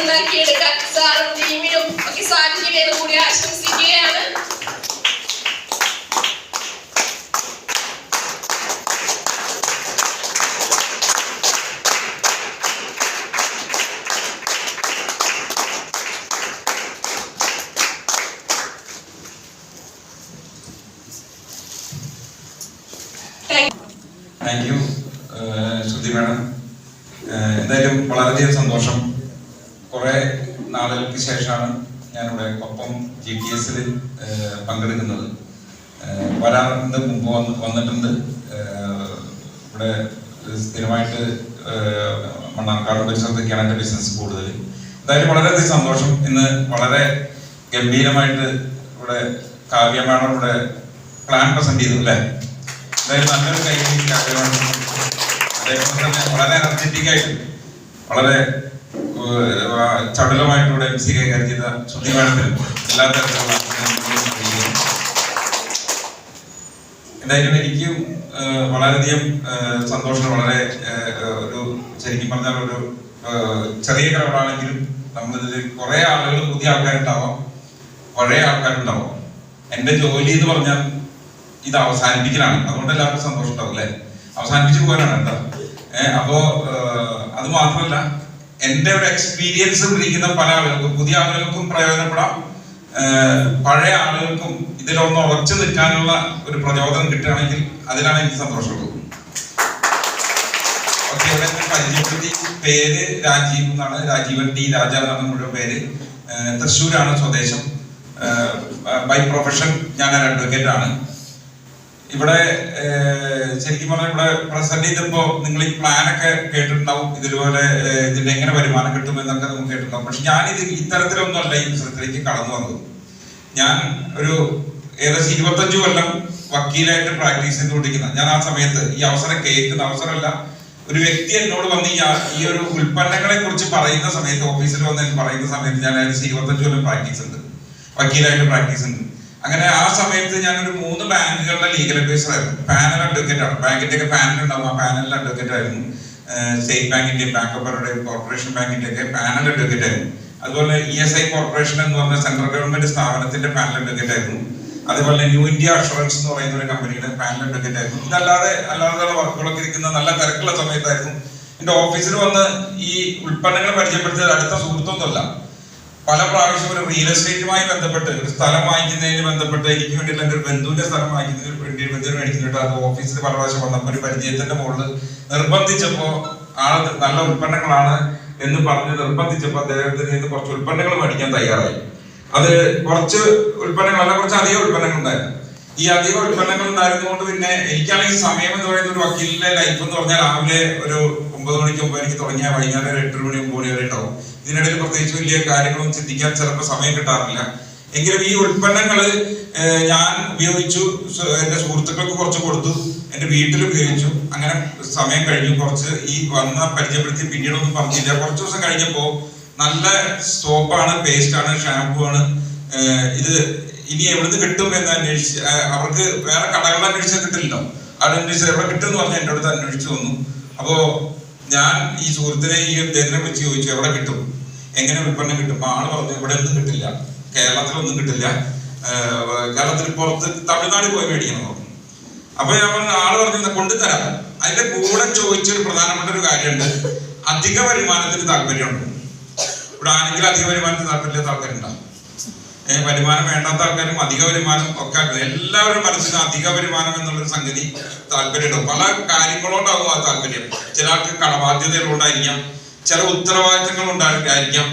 ഉണ്ടാക്കിയെടുക്കാൻ സാറും ടീമിനും ഒക്കെ സാധിക്കട്ടെ എന്ന് കൂടി ആശംസിക്കുകയാണ്. Thank you Shruti madam. എന്തായാലും വളരെയധികം സന്തോഷം. കുറെ നാളുകൾക്ക് ശേഷമാണ് ഞാനിവിടെ ഒപ്പം GTS-ൽ പങ്കെടുക്കുന്നത്. വരാറുണ്ട്, മുമ്പ് വന്നിട്ടുണ്ട്. ഇവിടെ സ്ഥിരമായിട്ട് മണ്ണാർക്കാട് പരിസരത്തൊക്കെയാണ് എൻ്റെ ബിസിനസ് കൂടുതൽ. എന്തായാലും വളരെയധികം സന്തോഷം. ഇന്ന് വളരെ ഗംഭീരമായിട്ട് ഇവിടെ കാവ്യ മാഡം ഇവിടെ പ്ലാൻ പ്രസന്റ് ചെയ്തു അല്ലേ? എന്തായാലും നല്ലൊരു കൈ കാര്യമാണ്. അതേപോലെ തന്നെ വളരെ എനർജറ്റിക് ആയിട്ട് വളരെ ചടുലമായിട്ടൂടെ MC കൈകാര്യം ചെയ്ത ശ്രുതി മാഡത്തിനും എല്ലാ തരത്തിലുള്ള എന്തായാലും എനിക്കും വളരെയധികം സന്തോഷം. വളരെ ഒരു ശരിക്കും പറഞ്ഞാൽ ഒരു ചെറിയ ക്രൗഡാണെങ്കിലും നമ്മളിതിൽ കുറെ ആളുകൾ, പുതിയ ആൾക്കാരുണ്ടാവാം, പഴയ ആൾക്കാരുണ്ടാവാം. എൻ്റെ ജോലി എന്ന് പറഞ്ഞാൽ ഇത് അവസാനിപ്പിക്കലാണ്. അതുകൊണ്ട് എല്ലാവർക്കും സന്തോഷം ഉണ്ടാവും അല്ലെ? അവസാനിപ്പിച്ച് പോകാനാണ് എന്താ. അപ്പോ അത് മാത്രമല്ല, എൻ്റെ ഒരു എക്സ്പീരിയൻസ് ഇരിക്കുന്ന പല ആളുകൾക്കും, പുതിയ ആളുകൾക്കും പ്രയോജനപ്പെടാം, പഴയ ആളുകൾക്കും ഇതിലൊന്ന് ഉറച്ചു നിൽക്കാനുള്ള ഒരു പ്രചോദനം കിട്ടുകയാണെങ്കിൽ അതിലാണ് എനിക്ക് സന്തോഷമുള്ളത്. ഓക്കെ, ഇവിടെ പരിചയപ്പെടുത്തി. പേര് രാജീവ് എന്നാണ്, രാജീവൻ ടി രാജ എന്നാണ് മുഴുവൻ പേര്. തൃശ്ശൂരാണ് സ്വദേശം. ബൈ പ്രൊഫഷൻ ഞാനൊരു അഡ്വക്കേറ്റ് ആണ്. ഇവിടെ ശരിക്കും പറഞ്ഞാൽ ഇവിടെ പ്രസന്റ് ചെയ്തപ്പോ നിങ്ങൾ ഈ പ്ലാനൊക്കെ കേട്ടിട്ടുണ്ടാവും. ഇതുപോലെ ഇതിന്റെ എങ്ങനെ വരുമാനം കിട്ടും എന്നൊക്കെ നമുക്ക് കേട്ടിട്ടുണ്ടാവും. പക്ഷെ ഞാനിത് ഇത്തരത്തിലൊന്നുമല്ല ഈ ബിസിനസ്സിലേക്ക് കടന്നു വന്നത്. ഞാൻ ഒരു ഏകദേശം 25 കൊല്ലം വക്കീലായിട്ട് പ്രാക്ടീസ് ചെയ്തുകൊണ്ടിരിക്കുന്ന ഞാൻ ആ സമയത്ത് ഈ അവസരം കേൾക്കുന്ന അവസരമല്ല, ഒരു വ്യക്തി എന്നോട് വന്ന് ഈ ഒരു ഉൽപ്പന്നങ്ങളെ കുറിച്ച് പറയുന്ന സമയത്ത്, ഓഫീസിൽ വന്ന് പറയുന്ന സമയത്ത് ഞാൻ ഏകദേശം 25 കൊല്ലം പ്രാക്ടീസ് ഉണ്ട്, വക്കീലായിട്ട് പ്രാക്ടീസ് ഉണ്ട്. അങ്ങനെ ആ സമയത്ത് ഞാനൊരു 3 ബാങ്കുകളുടെ ലീഗൽ അഡ്വൈസർ ആയിരുന്നു. പാനൽ അഡ്വക്കേറ്റ് ആണ്. ബാങ്കിന്റെ ഒക്കെ പാനൽ ഉണ്ടാവും, ആ പാനലിൽ അഡ്വക്കേറ്റ് ആയിരുന്നു. സ്റ്റേറ്റ് ബാങ്കിന്റെയും, ബാങ്ക് ഓഫ് ബറോഡയും, കോർപ്പറേഷൻ ബാങ്കിന്റെ ഒക്കെ പാനൽ അഡ്വക്കേറ്റ് ആയിരുന്നു. അതുപോലെ ESI കോർപ്പറേഷൻ എന്ന് പറഞ്ഞ സെൻട്രൽ ഗവൺമെന്റ് സ്ഥാപനത്തിന്റെ പാനൽ അഡ്വക്കേറ്റ് ആയിരുന്നു. അതുപോലെ ന്യൂ ഇന്ത്യ അഷുറൻസ് എന്ന് പറയുന്ന ഒരു കമ്പനിയുടെ പാനൽ അഡ്വക്കേറ്റ് ആയിരുന്നു. അല്ലാതെ വർക്കുകളൊക്കെ ഇരിക്കുന്ന നല്ല തിരക്കുള്ള സമയത്തായിരുന്നു എന്റെ ഓഫീസിൽ വന്ന് ഈ ഉൽപ്പന്നങ്ങൾ പരിചയപ്പെടുത്തിയത്. അടുത്ത സുഹൃത്തൊന്നുമല്ല, പല പ്രാവശ്യം ഒരു റിയൽ എസ്റ്റേറ്റുമായി ബന്ധപ്പെട്ട് ഒരു സ്ഥലം വാങ്ങിക്കുന്നതിന് ബന്ധപ്പെട്ട് എനിക്ക് വേണ്ടിയിട്ട് എൻ്റെ ഒരു ബന്ധുവിന്റെ സ്ഥലം വാങ്ങിക്കുന്നതിന് വേണ്ടി ബന്ധുവിന് മേടിക്കുന്നുണ്ട്. അത് ഓഫീസിൽ പല പ്രാവശ്യം വന്നപ്പോൾ ഒരു പരിചയത്തിന്റെ മുകളിൽ നിർബന്ധിച്ചപ്പോൾ ആള് നല്ല ഉൽപ്പന്നങ്ങളാണ് എന്ന് പറഞ്ഞ് നിർബന്ധിച്ചപ്പോൾ അദ്ദേഹത്തിന് കുറച്ച് ഉൽപ്പന്നങ്ങൾ മേടിക്കാൻ തയ്യാറായി. അത് കുറച്ച് ഉൽപ്പന്നങ്ങളല്ല, കുറച്ച് അധികം ഉൽപ്പന്നങ്ങൾ ഉണ്ടായിരുന്നു. ഈ അധികം ഉൽപ്പന്നങ്ങൾ ഉണ്ടായിരുന്നതുകൊണ്ട് പിന്നെ എനിക്കാണെങ്കിൽ സമയം എന്ന് പറയുന്ന ഒരു വക്കീലിന്റെ ലൈഫ് എന്ന് പറഞ്ഞാൽ രാവിലെ ഒരു 9 മണിക്ക് 9 മണിക്ക് തുടങ്ങിയ വൈകുന്നേരം ഒരു 8 മണി 9 മണി വരെ ഉണ്ടാവും. ഇതിനിടയിൽ പ്രത്യേകിച്ച് വലിയ കാര്യങ്ങളൊന്നും ചിന്തിക്കാൻ ചിലപ്പോൾ സമയം കിട്ടാറില്ല. എങ്കിലും ഈ ഉൽപ്പന്നങ്ങൾ ഞാൻ ഉപയോഗിച്ചു, എൻ്റെ സുഹൃത്തുക്കൾക്ക് കുറച്ച് കൊടുത്തു, എൻ്റെ വീട്ടിൽ ഉപയോഗിച്ചു. അങ്ങനെ സമയം കഴിഞ്ഞു. കുറച്ച് ഈ വന്ന പരിചയപ്പെടുത്തി പിന്നീടൊന്നും പറഞ്ഞില്ല. കുറച്ച് ദിവസം കഴിഞ്ഞപ്പോൾ നല്ല സോപ്പാണ്, പേസ്റ്റാണ്, ഷാമ്പു ആണ്, ഇത് ഇനി എവിടുന്ന് കിട്ടും എന്ന് അന്വേഷിച്ച്, അവർക്ക് വേറെ കടകളിൽ അന്വേഷിച്ചാൽ കിട്ടില്ലല്ലോ, അവിടെ അന്വേഷിച്ചാൽ എവിടെ കിട്ടും എന്ന് പറഞ്ഞ് എൻ്റെ അടുത്ത് അന്വേഷിച്ചു വന്നു. അപ്പോ ഞാൻ ഈ സുഹൃത്തിനെ ഈ അദ്ദേഹത്തിനെ വിളിച്ച് ചോദിച്ചു എവിടെ കിട്ടും, എങ്ങനെ ഉൽപ്പന്നം കിട്ടും. ആള് പറഞ്ഞു ഇവിടെ ഒന്നും കിട്ടില്ല, കേരളത്തിലൊന്നും കിട്ടില്ല, കേരളത്തിൽ പുറത്ത് തമിഴ്നാട് പോയി മേടിക്കണം പറഞ്ഞു. അപ്പൊ ഞാൻ പറഞ്ഞു, ആള് പറഞ്ഞു കൊണ്ടുതരാം. അതിന്റെ കൂടെ ചോദിച്ചൊരു പ്രധാനപ്പെട്ട ഒരു കാര്യമുണ്ട്, അധിക വരുമാനത്തിന് താല്പര്യമുണ്ട്. ഇവിടെ ആരെങ്കിലും അധിക വരുമാനത്തിന് താല്പര്യമില്ലാത്ത ആൾക്കാരുണ്ടാവും. വരുമാനം വേണ്ടാത്ത ആൾക്കാരും അധിക വരുമാനം ഒക്കെ എല്ലാവരും മനസ്സിന് അധിക വരുമാനം എന്നുള്ളൊരു സംഗതി താല്പര്യമുണ്ടാവും. പല കാര്യങ്ങളോണ്ടാവും ആ താല്പര്യം. ചില ആൾക്ക് കടബാധ്യതകളുണ്ടായിരിക്കാം, ചില ഉത്തരവാദിത്തങ്ങൾ ഉണ്ടായിരിക്കാം,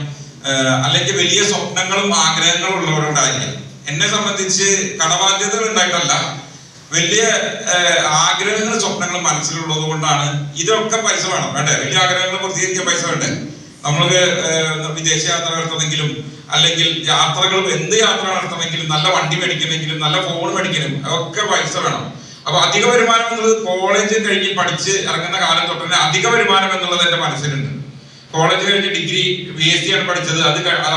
അല്ലെങ്കിൽ വലിയ സ്വപ്നങ്ങളും ആഗ്രഹങ്ങളും ഉള്ളവരുണ്ടായിരിക്കാം. എന്നെ സംബന്ധിച്ച് കടബാധ്യതകൾ ഉണ്ടായിട്ടല്ല, വലിയ ആഗ്രഹങ്ങളും സ്വപ്നങ്ങളും മനസ്സിലുള്ളത് കൊണ്ടാണ്. ഇതൊക്കെ പൈസ വേണം, വേണ്ടേ? വലിയ ആഗ്രഹങ്ങൾ പൂർത്തീകരിക്കാൻ പൈസ വേണ്ടേ? നമ്മൾക്ക് വിദേശ യാത്ര നടത്തണമെങ്കിലും അല്ലെങ്കിൽ യാത്രകളും എന്ത് യാത്ര നടത്തണമെങ്കിലും നല്ല വണ്ടി മേടിക്കണമെങ്കിലും നല്ല ഫോൺ മേടിക്കണം ഒക്കെ പൈസ വേണം. അപ്പൊ അധിക വരുമാനം എന്നുള്ളത് കോളേജ് കഴിഞ്ഞ് പഠിച്ച് ഇറങ്ങുന്ന കാലം തൊട്ട് തന്നെ അധിക വരുമാനം എന്നുള്ളത് എന്റെ മനസ്സിലുണ്ട്. കോളേജ് കഴിഞ്ഞ് ഡിഗ്രി BSc ആണ് പഠിച്ചത്.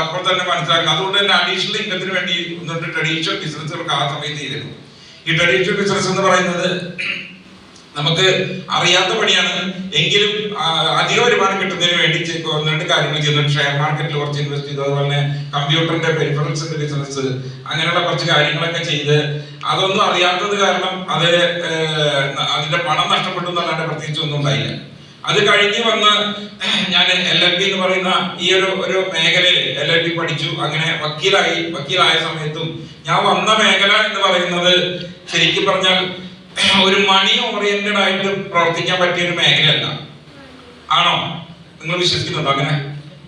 അപ്പോൾ തന്നെ മനസ്സിലാക്കണം. അതുകൊണ്ട് തന്നെ അഡീഷണൽ ഇൻകത്തിന് വേണ്ടി ട്രഡീഷണൽ ബിസിനസ്സുകൾക്ക് ആ സമയത്ത് ചെയ്തിരുന്നു. ഈ ട്രഡീഷണൽ ബിസിനസ് എന്ന് പറയുന്നത് നമുക്ക് അറിയാത്ത പണിയാണ്. എങ്കിലും അധിക വരുമാനം കിട്ടുന്നതിന് വേണ്ടി ഒന്ന് രണ്ട് കാര്യങ്ങൾ ചെയ്യുന്നുണ്ട്. ഷെയർ മാർക്കറ്റിൽ കുറച്ച് ഇൻവെസ്റ്റ് ചെയ്തു, അതുപോലെ തന്നെ കമ്പ്യൂട്ടറിന്റെ പെരിഫറൽസിന്റെ ബിസിനസ്, അങ്ങനെയുള്ള കുറച്ച് കാര്യങ്ങളൊക്കെ ചെയ്ത് അതൊന്നും അറിയാത്തത് കാരണം അതിന്റെ പണം നഷ്ടപ്പെട്ടു എന്നല്ലാണ്ട് പ്രത്യേകിച്ച് ഒന്നും ഉണ്ടായില്ല. അത് കഴിഞ്ഞ് വന്ന് ഞാൻ LLB എന്ന് പറയുന്ന ഈ ഒരു മേഖലയിൽ LLB പഠിച്ചു. അങ്ങനെ വക്കീലായ സമയത്തും ഞാൻ വന്ന മേഖല എന്ന് പറയുന്നത് ശരിക്കും പറഞ്ഞാൽ ഒരു മണി ഓറിയന്റഡ് ആയിട്ട് പ്രവർത്തിക്കാൻ പറ്റിയ ഒരു മേഖലയല്ല. ആണോ? നിങ്ങൾ വിശ്വസിക്കുന്നുണ്ടോ? അങ്ങനെ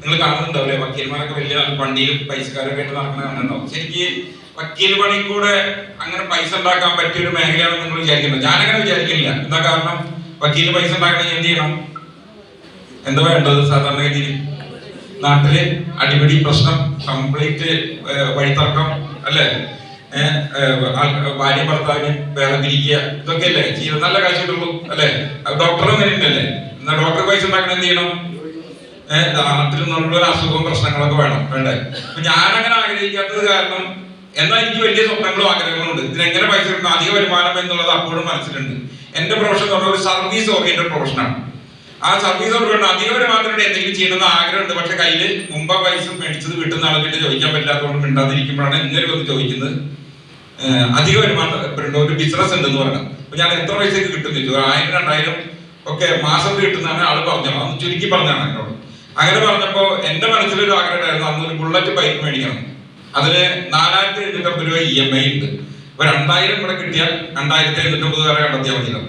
നിങ്ങൾ കാണുന്നുണ്ടോ അല്ലെ? വക്കീൽമാരൊക്കെ വലിയ വണ്ടിയിലും പൈസക്കാരൊക്കെ ആയിട്ട് നടക്കുന്ന കാണുന്നുണ്ടോ? ശരിക്കും വക്കീൽ പണി കൂടെ അങ്ങനെ പൈസ ഉണ്ടാക്കാൻ പറ്റിയ ഒരു മേഖലയാണെന്ന് നിങ്ങൾ വിചാരിക്കുന്നത്? ഞാനങ്ങനെ വിചാരിക്കില്ല. എന്താ കാരണം? വക്കീൽ പൈസ ഉണ്ടാക്കണമെങ്കിൽ എന്ത് ചെയ്യണം? എന്താ വേണ്ടത്? സാധാരണഗതിയിൽ നാട്ടില് അടിപിടി പ്രശ്നം, കംപ്ലീറ്റ് വഴിത്തർക്കം അല്ലേ, ഭാര്യ ഭർത്താവിന് വേറെ തിരിക്കുക, ഇതൊക്കെയല്ലേ ചെയ്ത് നല്ല കാശ് കിട്ടുള്ളൂ അല്ലെ? ഡോക്ടറും അങ്ങനെ ഉണ്ടല്ലേ? എന്നാ ഡോക്ടർ പൈസ ഉണ്ടാക്കണം എന്ത് ചെയ്യണം? നാട്ടിൽ നിന്നുള്ള അസുഖവും പ്രശ്നങ്ങളൊക്കെ വേണ്ടേ? അപ്പൊ ഞാനങ്ങനെ ആഗ്രഹിക്കാത്തത് കാരണം എന്നാൽ എനിക്ക് വലിയ സ്വപ്നങ്ങളും ആഗ്രഹങ്ങളും ഉണ്ട്. ഇതിനെങ്ങനെ പൈസ കിട്ടണം, അധിക വരുമാനം എന്നുള്ളത് അപ്പോഴും മനസ്സിലുണ്ട്. എന്റെ പ്രൊഫഷൻ എന്ന് പറഞ്ഞാൽ ഒരു സർവീസ് ഓറിയന്റഡ് പ്രൊഫഷനാണ്. ആ സർവീസ് ഓറിയന്റഡ് അധിക വരുമാനത്തിലൂടെ എന്തെങ്കിലും ചെയ്യണമെന്ന് ആഗ്രഹമുണ്ട്. പക്ഷെ കയ്യില് മുമ്പ് പൈസ മേടിച്ചത് കിട്ടുന്ന ആളുകളുടെ ചോദിക്കാൻ പറ്റാത്തതുകൊണ്ട് മിണ്ടാതിരിക്കുമ്പോഴാണ് ഇങ്ങനെ വന്ന് ചോദിക്കുന്നത്. അധിക വരുമാനം ഒരു ബിസിനസ് ഉണ്ടെന്ന് പറഞ്ഞു. അപ്പൊ ഞാൻ എത്ര പൈസക്ക് കിട്ടും ചോദിച്ചു. 1000 2000 ഒക്കെ മാസത്തിൽ കിട്ടുന്നതാണ് ആള് പറഞ്ഞു. അന്ന് ചുരുക്കി പറഞ്ഞാണ് എന്നോട്. അങ്ങനെ പറഞ്ഞപ്പോ എന്റെ മനസ്സിലൊരു ആഗ്രഹമായിരുന്നു, അന്നൊരു ബുള്ളറ്റ് ബൈക്ക് മേടിക്കണം. അതിന് 4750 രൂപ EMI ഉണ്ട്. അപ്പൊ 2000 കൂടെ കിട്ടിയാൽ 2750 വരെ കണ്ടെത്തിയാൽ മതിയല്ലോ.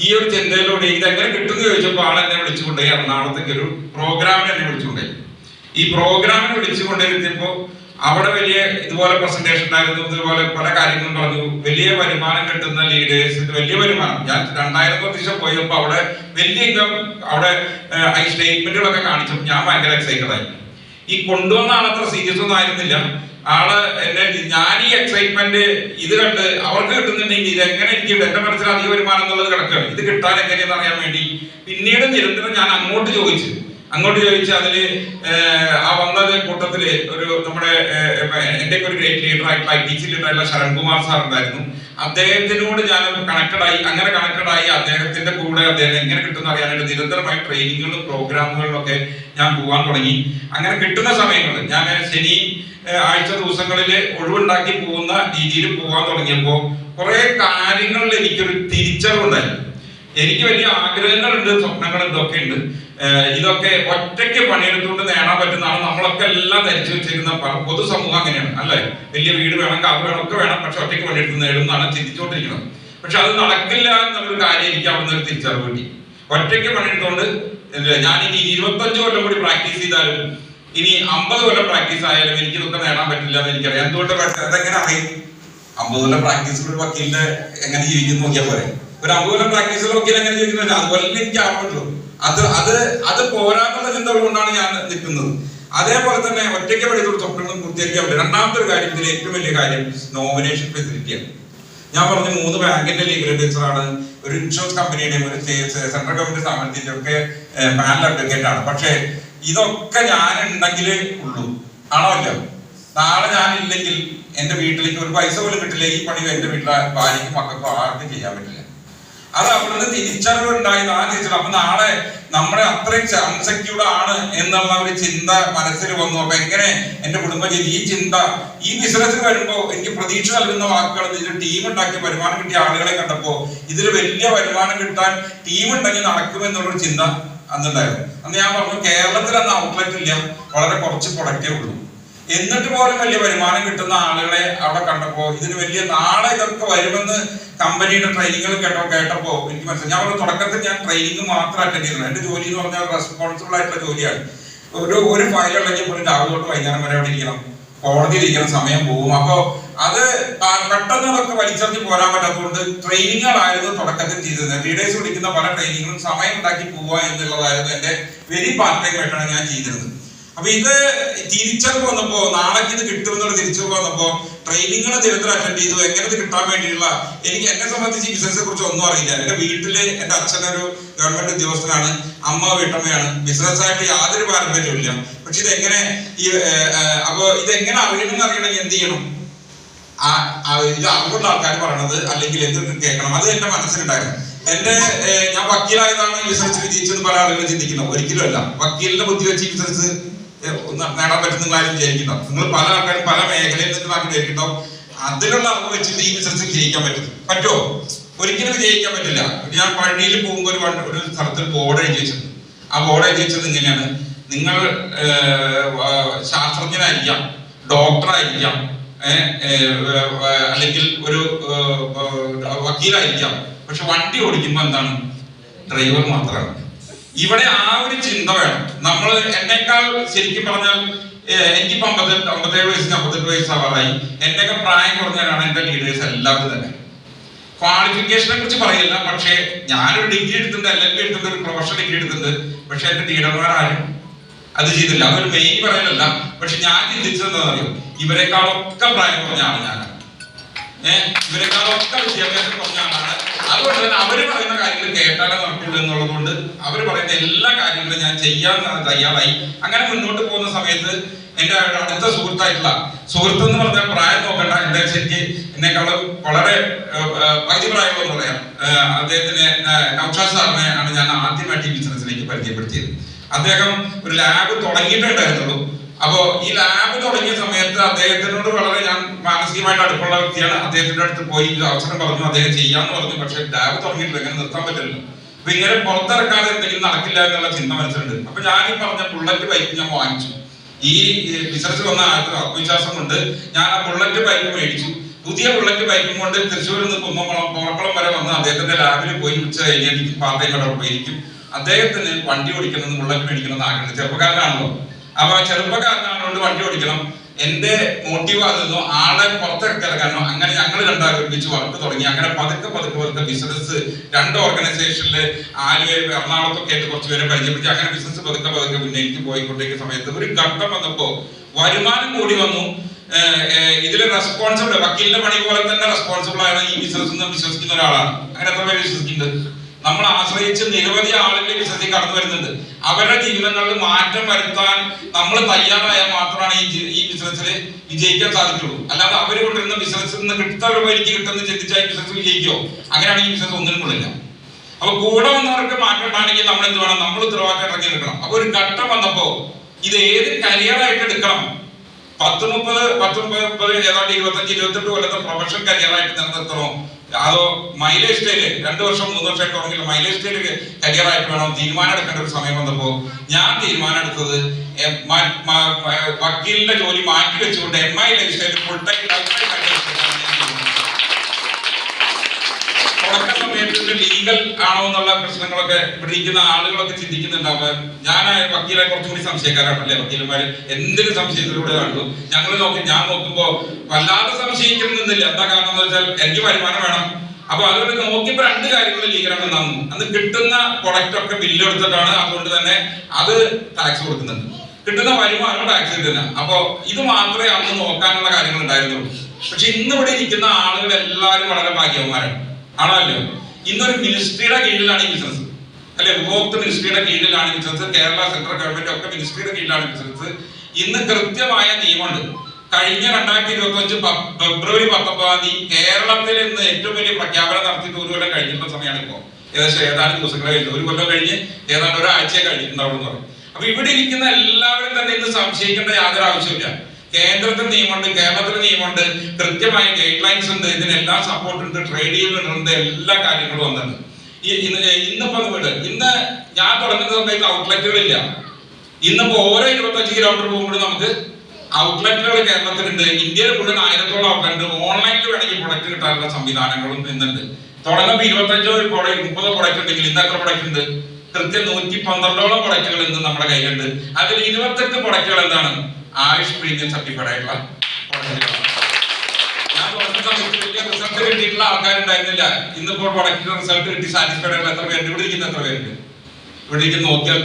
ഈ ഒരു ചിന്തയിലൂടെ ഇതെങ്ങനെ കിട്ടുമെന്ന് ചോദിച്ചപ്പോൾ ആൾ എന്നെ വിളിച്ചുകൊണ്ടേ എറണാകുളത്തേക്ക് ഒരു പ്രോഗ്രാമിന് എന്നെ വിളിച്ചുകൊണ്ടേ. ഈ പ്രോഗ്രാമിന് വിളിച്ചുകൊണ്ടിരുത്തിയപ്പോ അവിടെ വലിയ ഇതുപോലെ പ്രസന്റേഷൻ ഉണ്ടായിരുന്നു, ഇതുപോലെ പല കാര്യങ്ങളും പറഞ്ഞു. വലിയ വരുമാനം കിട്ടുന്ന ലീഡേഴ്സ്, വലിയ വരുമാനം. ഞാൻ 2000 വർഷം പോയപ്പോ അവിടെ വലിയ ഇൻകം, അവിടെ സ്റ്റേറ്റ്മെന്റുകളൊക്കെ കാണിച്ചപ്പോൾ ഞാൻ ഭയങ്കര എക്സൈറ്റഡ് ആയി. ഈ കൊണ്ടുവന്ന ആളത്ര സീരിയസ് ഒന്നും ആയിരുന്നില്ല ആള്. ഞാൻ ഈ എക്സൈറ്റ്മെന്റ് ഇത് കണ്ട് അവർക്ക് കിട്ടുന്നുണ്ടെങ്കിൽ ഇതെങ്ങനെ എനിക്ക് എന്റെ മനസ്സിൽ അധിക വരുമാനം എന്നുള്ളത് കിടക്കുകയാണ്. ഇത് കിട്ടാൻ എങ്ങനെയെന്ന് അറിയാൻ വേണ്ടി പിന്നീട് നിരന്തരം ഞാൻ അങ്ങോട്ട് ചോദിച്ചു. അതില് ആ വന്നത് കൂട്ടത്തില് ഒരു നമ്മുടെ എന്റെ ഒരു ഗ്രേറ്റ് ലീഡർ ആയിട്ടുള്ള ITC ലീഡറായിട്ടുള്ള ശരൺകുമാർ സാർ ഉണ്ടായിരുന്നു. അദ്ദേഹത്തിനോട് ഞാൻ കണക്റ്റഡ് ആയി അദ്ദേഹത്തിന്റെ കൂടെ അദ്ദേഹം എങ്ങനെ കിട്ടുന്ന അറിയാനായിട്ട് നിരന്തരമായി ട്രെയിനിങ്ങുകളും പ്രോഗ്രാമുകളിലൊക്കെ ഞാൻ പോകാൻ തുടങ്ങി. അങ്ങനെ കിട്ടുന്ന സമയങ്ങളിൽ ഞാൻ ശനി ആഴ്ച ദിവസങ്ങളിൽ ഒഴിവുണ്ടാക്കി പോകുന്ന രീതിയിൽ പോകാൻ തുടങ്ങിയപ്പോ കുറെ കാര്യങ്ങളിൽ എനിക്കൊരു തിരിച്ചറിവുണ്ടായി. എനിക്ക് വലിയ ആഗ്രഹങ്ങളുണ്ട്, സ്വപ്നങ്ങൾ ഇതൊക്കെ ഉണ്ട്. ഇതൊക്കെ ഒറ്റയ്ക്ക് പണിയെടുത്തുകൊണ്ട് നേടാൻ പറ്റുന്നതാണ്. നമ്മളൊക്കെ എല്ലാം ധരിച്ചു വെച്ചിരുന്ന പൊതുസമൂഹം അങ്ങനെയാണ് അല്ലെ? വലിയ വീട് വേണം, കാർ വേണം, ഒക്കെ വേണം, പക്ഷെ ഒറ്റയ്ക്ക് പണിയെടുത്ത് നേടുന്നതാണ് ചിന്തിച്ചുകൊണ്ടിരിക്കുന്നത്. പക്ഷെ അത് നടക്കില്ല എന്നുള്ളൊരു കാര്യം എനിക്ക് അവിടെ നിന്ന് തിരിച്ചറിവ് കിട്ടി. ഒറ്റയ്ക്ക് പണിയെടുത്തുകൊണ്ട് ഞാൻ ഇനി 25 കൊല്ലം കൂടി പ്രാക്ടീസ് ചെയ്താലും ഇനി 50 കൊല്ലം പ്രാക്ടീസ് ആയാലും എനിക്ക് ഇതൊക്കെ നേടാൻ പറ്റില്ല എന്ന് എനിക്കറിയാം. എന്തുകൊണ്ട് അതെങ്ങനെ അറിയും? 50 കൊല്ലം പ്രാക്ടീസിൽ ഒരു വക്കീലിന്റെ എങ്ങനെ ജീവിക്കുന്നു നോക്കിയാൽ പോരെ? ഒരു 50 കൊല്ലം പ്രാക്ടീസിൽ വക്കീൽ എങ്ങനെ ജീവിക്കുന്നില്ല, അതുപോലെ എനിക്ക് ആവാൻ പറ്റുള്ളൂ. അത് പോരാന്നുള്ള ചിന്തകൾ കൊണ്ടാണ് ഞാൻ നിൽക്കുന്നത്. അതേപോലെ തന്നെ ഒറ്റയ്ക്ക് പഠിച്ചുള്ള സ്വപ്നങ്ങളും പൂർത്തീകരിക്കാൻ പറ്റും. രണ്ടാമത്തെ ഒരു കാര്യം, ഇതിൽ ഏറ്റവും വലിയ കാര്യം നോമിനേഷൻ ഫെസിലിറ്റിയാണ്. ഞാൻ പറഞ്ഞു 3 ബാങ്കിന്റെ ലീഗൽ അഡ്വൈസറാണ്, ഒരു ഇൻഷുറൻസ് കമ്പനിയുടെയും ഒരു സെൻട്രൽ ഗവൺമെന്റ് സ്ഥാപനത്തിന്റെ ഒക്കെ പാനൽ അഡ്വക്കേറ്റ് ആണ്. പക്ഷെ ഇതൊക്കെ ഞാൻ ഉണ്ടെങ്കിലേ ഉള്ളൂ. ആണോ അല്ലോ? നാളെ ഞാനില്ലെങ്കിൽ എന്റെ വീട്ടിലേക്ക് ഒരു പൈസ പോലും കിട്ടില്ല. ഈ പണി എന്റെ വീട്ടിലെ ഭാര്യയ്ക്കും മക്കൾക്കും ആർക്കും ചെയ്യാൻ പറ്റില്ല. അത് അവിടുന്ന് തിരിച്ചറിവുണ്ടായത് ആ തിരിച്ചറിവ്. അപ്പൊ നാളെ നമ്മളെ അത്രയും അൺസെക്യൂർഡ് ആണ് എന്നുള്ള ഒരു ചിന്ത മനസ്സിൽ വന്നു. അപ്പൊ എങ്ങനെ എന്റെ കുടുംബജീവി ഈ ചിന്ത ഈ ബിസിനസ്സിൽ വരുമ്പോ എനിക്ക് പ്രതീക്ഷ നൽകുന്ന വാക്കുകൾ, ഇതിൽ ടീം ഉണ്ടാക്കി വരുമാനം കിട്ടിയ ആളുകളെ കണ്ടപ്പോ ഇതിൽ വലിയ വരുമാനം കിട്ടാൻ ടീം ഉണ്ടെങ്കിൽ നടക്കുമെന്നുള്ളൊരു ചിന്ത അന്നുണ്ടായിരുന്നു. അന്ന് ഞാൻ പറഞ്ഞു കേരളത്തിൽ അന്ന് ഔട്ട്ലെറ്റ് ഇല്ല, വളരെ കുറച്ച് പ്രൊഡക്റ്റേ ഉള്ളൂ. എന്നിട്ട് പോലും വലിയ വരുമാനം കിട്ടുന്ന ആളുകളെ അവിടെ കണ്ടപ്പോ ഇതിന് വലിയ നാളെ ഇതൊക്കെ വരുമെന്ന് കമ്പനിയുടെ ട്രെയിനിങ്ങുകൾ കേട്ടപ്പോ എനിക്ക് മനസ്സിലായി. ഞാൻ പറഞ്ഞു തുടക്കത്തിൽ ഞാൻ ട്രെയിനിങ് മാത്രം അറ്റൻഡ് ചെയ്തിരുന്നു. എന്റെ ജോലി എന്ന് പറഞ്ഞാൽ റെസ്പോൺസിബിൾ ആയിട്ടുള്ള ജോലിയാണ്. ഒരു ഫയൽ ഉണ്ടെങ്കിൽ പോലും രാവിലെ തൊട്ട് വൈകുന്നേരം വരെ അവിടെ ഇരിക്കണം, കോടതിയിൽ ഇരിക്കണം, സമയം പോകും. അപ്പോ അത് പെട്ടെന്ന് അതൊക്കെ വലിച്ചെറിഞ്ഞ് പോരാൻ പറ്റാത്തതുകൊണ്ട് ട്രെയിനിങ്ങുകളായിരുന്നു തുടക്കത്തിൽ ചെയ്തിരുന്നത്. ലീഡേഴ്സ് വിളിക്കുന്ന പല ട്രെയിനിങ്ങുകളും സമയം ഉണ്ടാക്കി പോവുക എന്നുള്ളതായിരുന്നു എന്റെ വെരി പാർട്ട് ടൈം ആയിട്ടാണ് ഞാൻ ചെയ്തിരുന്നത്. അപ്പൊ ഇത് തിരിച്ചറിവ് വന്നപ്പോ നാളേക്ക് ഇത് കിട്ടുമെന്നുള്ള തിരിച്ചറിവ് വന്നപ്പോ ട്രെയിനിങ്ങുകൾ നിരന്തരം അറ്റൻഡ് ചെയ്തു. എങ്ങനെ ഇത് കിട്ടാൻ വേണ്ടിയുള്ള എന്നെ സംബന്ധിച്ച് ഈ ബിസിനസിനെ കുറിച്ച് ഒന്നും അറിയില്ല. എന്റെ വീട്ടില് എന്റെ അച്ഛനൊരു ഗവൺമെന്റ് ഉദ്യോഗസ്ഥനാണ്, അമ്മ വീട്ടമ്മയാണ്, ബിസിനസ്സായിട്ട് യാതൊരു പാരമ്പര്യവും ഇല്ല. പക്ഷെ ഇതെങ്ങനെ അപ്പൊ ഇതെങ്ങനെ അറിയണമെങ്കിൽ എന്ത് ചെയ്യണം? ഇത് അറിവുള്ള ആൾക്കാർ പറയണത് അല്ലെങ്കിൽ എന്ത് കേൾക്കണം, അത് എന്റെ മനസ്സിലുണ്ടായിരുന്നു. ഞാൻ വക്കീലായതാണ് ഈ ബിസിനസ് വിജയിച്ചെന്ന് പല ആളുകൾ ചിന്തിക്കുന്നത്. ഒരിക്കലും അല്ല. വക്കീലിന്റെ ബുദ്ധി വെച്ച് ഈ ബിസിനസ് നേടാൻ പറ്റും നിങ്ങൾ ആരും വിചാരിക്കുന്നുണ്ടോ? നിങ്ങൾ പല ആൾക്കാരും പല മേഖലയിൽ നിന്ന് നാട്ടിൽ വിചാരിക്കുന്നുണ്ടോ അതിലുള്ള അറിവ് വെച്ചിട്ട് ഈ ബിസിനസ് വിജയിക്കാൻ പറ്റുമോ? ഒരിക്കലും വിജയിക്കാൻ പറ്റില്ല. ഞാൻ പള്ളിയിൽ പോകുമ്പോൾ ഒരു സ്ഥലത്ത് ബോർഡ് എഴുതി വെച്ചിട്ടുണ്ട്. ആ ബോർഡ് എഴുതി വെച്ചത് ഇങ്ങനെയാണ്: നിങ്ങൾ ശാസ്ത്രജ്ഞനായിരിക്കാം, ഡോക്ടറായിരിക്കാം, അല്ലെങ്കിൽ ഒരു വക്കീലായിരിക്കാം, പക്ഷെ വണ്ടി ഓടിക്കുമ്പോൾ എന്താണ്? ഡ്രൈവർ മാത്രമാണ്. ഇവിടെ ആ ഒരു ചിന്ത വേണം. നമ്മൾ എന്നേക്കാൾ ശരിക്കും പറഞ്ഞാൽ എനിക്കിപ്പോ 57 വയസ്സിന് 58 വയസ്സാവാറായി. എന്റെയൊക്കെ പ്രായം കുറഞ്ഞാണ് എന്റെ ലീഡേഴ്സ് എല്ലാവരും തന്നെ. ക്വാളിഫിക്കേഷനെ കുറിച്ച് പറയില്ല, പക്ഷേ ഞാനൊരു ഡിഗ്രി എടുത്തിട്ടുണ്ട്, LLB എടുത്തിട്ടുണ്ട്, ഒരു പ്രൊഫഷണൽ ഡിഗ്രി എടുത്തിട്ടുണ്ട്. പക്ഷെ എന്റെ ലീഡർമാരാരും അത് ചെയ്തില്ല. അതൊരു മെയിൻ പറയലല്ല, പക്ഷെ ഞാൻ ചിന്തിച്ചത് എന്താണെന്ന് അറിയോ? ഇവരെക്കാളൊക്കെ പ്രായം കുറഞ്ഞ ആളാണ് ഞാൻ. ഇവരെക്കാളൊക്കെ വിദ്യാഭ്യാസം കുറഞ്ഞ ആളാണ്. അതുകൊണ്ട് തന്നെ അവര് പറയുന്ന കാര്യങ്ങൾ കേട്ടാലേ നടക്കുള്ളൂ എന്നുള്ളത് കൊണ്ട് അവർ പറയുന്ന എല്ലാ കാര്യങ്ങളും ഞാൻ ചെയ്യാൻ തയ്യാറായി. അങ്ങനെ മുന്നോട്ട് പോകുന്ന സമയത്ത് എന്റെ അടുത്ത സുഹൃത്ത് എന്ന് പറഞ്ഞാൽ പ്രായം നോക്കണ്ട, എന്റെ ശരിക്ക് എന്നെക്കാളും വളരെ പകുതി പ്രായമെന്ന് പറയാം. അദ്ദേഹത്തിന് നൗഷാദ് സാറിനെ ആണ് ഞാൻ ആദ്യമായിട്ട് ഈ ബിസിനസ്സിലേക്ക് പരിചയപ്പെടുത്തിയത്. അദ്ദേഹം ഒരു ലാബ് തുടങ്ങിയിട്ടുണ്ടായിരുന്നുള്ളൂ. അപ്പോ ഈ ലാബ് തുടങ്ങിയ സമയത്ത് അദ്ദേഹത്തിനോട് വളരെ ഞാൻ മാനസികമായിട്ട് അടുപ്പുള്ള വ്യക്തിയാണ്. അദ്ദേഹത്തിന്റെ അടുത്ത് പോയി അവസരം പറഞ്ഞു, അദ്ദേഹം ചെയ്യാന്ന് പറഞ്ഞു. പക്ഷെ ലാബ് തുടങ്ങിയിട്ടില്ല, ഇങ്ങനെ നിർത്താൻ പറ്റില്ലല്ലോ. അപ്പൊ ഇങ്ങനെ പുറത്തിറക്കാതെ എന്തെങ്കിലും നടക്കില്ല എന്നുള്ള ചിന്ത മനസ്സിലുണ്ട്. അപ്പൊ ഞാൻ ഈ പറഞ്ഞ ബുള്ളറ്റ് ബൈക്ക് ഞാൻ വാങ്ങിച്ചു. ഈ ബിസിനസ് വന്ന ആത്മവിശ്വാസം കൊണ്ട് ഞാൻ ആ ബുള്ളറ്റ് ബൈക്ക് മേടിച്ചു. പുതിയ ബുള്ളറ്റ് ബൈക്കും കൊണ്ട് തൃശ്ശൂരിൽ നിന്ന് പോറക്കുളം വരെ വന്ന് അദ്ദേഹത്തിന്റെ ലാബിൽ പോയി ഉച്ച കഴിഞ്ഞ് എനിക്ക് പാർട്ട് ടൈം അവിടെ പോയിരിക്കും. അദ്ദേഹത്തിന് വണ്ടി ഓടിക്കണം, ബുള്ളറ്റ് മേടിക്കണം എന്ന് ആഗ്രഹം. ചെറുപ്പക്കാരനാണല്ലോ. അപ്പൊ ചെറുപ്പക്കാരനാണോണ്ട് വണ്ടി ഓടിക്കണം. എന്റെ മോട്ടീവ് ആയിരുന്നു ആളെ പുറത്തിറക്കാനോ. അങ്ങനെ ഞങ്ങൾ രണ്ടാളും ഒരുമിച്ച് വർക്ക് തുടങ്ങി. അങ്ങനെ പതുക്കെ ബിസിനസ് 2 ഓർഗനൈസേഷനില് ആലുവ, എറണാകുളത്തൊക്കെ ആയിട്ട് കുറച്ചുപേരെ പരിചയപ്പെടുത്തി. അങ്ങനെ ബിസിനസ് പതുക്കെ മുന്നേക്ക് പോയിക്കൊണ്ടിരിക്കുന്ന സമയത്ത് ഒരു ഘട്ടം വന്നപ്പോ വരുമാനം കൂടി വന്നു. ഇതില് റെസ്പോൺസിബിൾ, വക്കീലിന്റെ പണി പോലെ തന്നെ റെസ്പോൺസിബിൾ ആണ് ഈ ബിസിനസ് എന്ന് വിശ്വസിക്കുന്ന ഒരാളാണ്. അങ്ങനെ എത്ര പേര് വിശ്വസിക്കുന്നുണ്ട്? നമ്മൾ ആശ്രയിച്ച് നിരവധി ആളുകൾ ബിസിനസ്സിൽ കടന്നു വരുന്നുണ്ട്. അവരുടെ ജീവിതങ്ങളിൽ മാറ്റം വരുത്താൻ നമ്മൾ തയ്യാറായാൽ മാത്രമാണ് ഈ ബിസിനസ്സിൽ വിജയിക്കാൻ സാധിക്കുള്ളൂ. അല്ലാതെ അവർ കൊണ്ടിരുന്ന ബിസിനസ്സിൽ നിന്ന് എനിക്ക് കിട്ടുന്ന ചിന്തിച്ചാൽ ബിസിനസ് വിജയിക്കോ? അങ്ങനെയാണ് ഈ ബിസിനസ് ഒന്നിനും കൊള്ളില്ല. അപ്പൊ കൂടെ വന്നവർക്ക് മാറ്റം ഉണ്ടാണെങ്കിൽ നമ്മൾ എന്ത് വേണം? നമ്മൾ ഉത്തരവാദിത്തം ഇറങ്ങി എടുക്കണം. അപ്പൊ ഒരു ഘട്ടം വന്നപ്പോ ഇത് ഏത് കരിയറായിട്ട് എടുക്കണം? 10-30 ഏതാണ്ട് 25-28 കൊല്ലത്തെ പ്രൊഫഷണൽ കരിയറായിട്ട് നിലനിർത്തണോ, അതോ മൈലേജ് സ്റ്റൈല് 2 വർഷം 3 വർഷമായിട്ട് തുടങ്ങിയില്ല, മൈലേജ് സ്റ്റൈല് കരിയറായിട്ട് വേണം തീരുമാനം എടുക്കേണ്ട ഒരു സമയം വന്നപ്പോ ഞാൻ തീരുമാനം എടുത്തത് വക്കീലിന്റെ ജോലി മാറ്റി വെച്ചുകൊണ്ട് MI life style full time തുടക്ക സമയത്ത് ലീഗൽ ആണോ എന്നുള്ള പ്രശ്നങ്ങളൊക്കെ ഇവിടെ ഇരിക്കുന്ന ആളുകളൊക്കെ ചിന്തിക്കുന്നുണ്ടാവുക. ഞാൻ വക്കീലെ കുറച്ചുകൂടി സംശയക്കാരാണല്ലേ വക്കീലന്മാര്, എന്തിനും സംശയത്തിലൂടെ കണ്ടു. ഞാൻ നോക്കുമ്പോ വല്ലാതെ സംശയിക്കുന്നില്ല. എന്താ കാരണം എന്ന് വെച്ചാൽ എനിക്ക് വരുമാനം വേണം. അപ്പൊ അതുകൊണ്ട് നോക്കിയപ്പോ 2 കാര്യങ്ങൾ ലീഗലാണ് നന്നു. അന്ന് കിട്ടുന്ന പ്രൊഡക്റ്റ് ഒക്കെ ബില്ല് എടുത്തിട്ടാണ്. അതുകൊണ്ട് തന്നെ അത് ടാക്സ് കൊടുക്കുന്നുണ്ട്. കിട്ടുന്ന വരുമാനം ടാക്സ് കിട്ടുന്ന. അപ്പൊ ഇത് മാത്രമേ അന്ന് നോക്കാനുള്ള കാര്യങ്ങൾ ഉണ്ടായിരുന്നുള്ളൂ. പക്ഷെ ഇന്ന് ഇവിടെ ഇരിക്കുന്ന ആളുകൾ എല്ലാവരും വളരെ ഭാഗ്യവന്മാരാണ്. ആണല്ലോ. ഇന്നൊരു മിനിസ്ട്രിയുടെ കീഴിലാണ് ഈ ബിസിനസ്, അല്ലെ? ഉപഭോക്തൃ മിനിസ്ട്രിയുടെ കീഴിലാണ് ബിസിനസ്. കേരള സെൻട്രൽ ഗവൺമെന്റ് ഒക്കെ മിനിസ്ട്രിയുടെ കീഴിലാണ് ബിസിനസ്. ഇന്ന് കൃത്യമായ നിയമമുണ്ട്. കഴിഞ്ഞ 2025 ഫെബ്രുവരി 19 കേരളത്തിൽ ഇന്ന് ഏറ്റവും വലിയ പ്രഖ്യാപനം നടത്തിയിട്ട് 1 കൊല്ലം കഴിഞ്ഞിട്ടുള്ള സമയമാണ് ഇപ്പോ. ഏകദേശം ഏതാനും ദിവസങ്ങൾ കഴിഞ്ഞു. 1 കൊല്ലം കഴിഞ്ഞ് ഏതാണ്ട് ഒരാഴ്ച കഴിഞ്ഞിട്ടുണ്ടാവും. അപ്പൊ ഇവിടെ ഇരിക്കുന്ന എല്ലാവരും തന്നെ ഇന്ന് സംശയിക്കേണ്ട യാതൊരു ആവശ്യമില്ല. കേന്ദ്രത്തിൽ നിയമമുണ്ട്, കേരളത്തിലെ നിയമമുണ്ട്, കൃത്യമായ ഗൈഡ് ലൈൻസ് ഉണ്ട്, ഇതിനെല്ലാം സപ്പോർട്ട് ഉണ്ട്, ട്രേഡ് യൂണിയൻ ഉണ്ട്, എല്ലാ കാര്യങ്ങളും വന്നിട്ടുണ്ട്. ഇന്നിപ്പോ ഇന്ന് ഞാൻ തുടങ്ങുന്ന സമയത്ത് ഔട്ട്ലെറ്റുകളില്ല. ഇന്നിപ്പോ ഓരോ 25 കിലോമീറ്റർ പോകുമ്പോഴും നമുക്ക് ഔട്ട്ലെറ്റുകൾ കേരളത്തിലുണ്ട്. ഇന്ത്യയിൽ മുഴുവൻ 1000-ഓളം ഔട്ട്ലെറ്റ്. ഓൺലൈനിൽ വേണമെങ്കിൽ പ്രൊഡക്റ്റ് കിട്ടാനുള്ള സംവിധാനങ്ങളും ഇന്നുണ്ട്. തുടങ്ങുമ്പോൾ 25-30 പ്രൊഡക്റ്റ് ഉണ്ടെങ്കിൽ ഇന്ന് എത്ര പ്രൊഡക്റ്റ് ഉണ്ട്? കൃത്യം 112-ഓളം പ്രൊഡക്റ്റുകൾ ഇന്ന് നമ്മുടെ കയ്യിലുണ്ട്. അതിൽ 28 പ്രൊഡക്റ്റുകൾ എന്താണ്? ആയുഷ് പ്രീമിയം സർട്ടിഫൈഡ് ആയിട്ടുള്ള പ്രൊഡക്റ്റുകളാണ്. ഞാൻ തുടങ്ങുന്ന സമയത്ത് വലിയ റിസൾട്ട് കിട്ടിയിട്ടുള്ള ആൾക്കാരുണ്ടായിരുന്നില്ല. ഇന്നിപ്പോൾ പ്രൊഡക്റ്റിന്റെ റിസൾട്ട് കിട്ടി സാറ്റിസ്ഫൈഡ് ആയിട്ടുള്ള എത്ര പേരുണ്ട്? ഇവിടെ ഇരിക്കുന്ന എത്ര പേരുണ്ട്? ഇവിടെ ഇരിക്കുന്ന നോക്കിയാൽ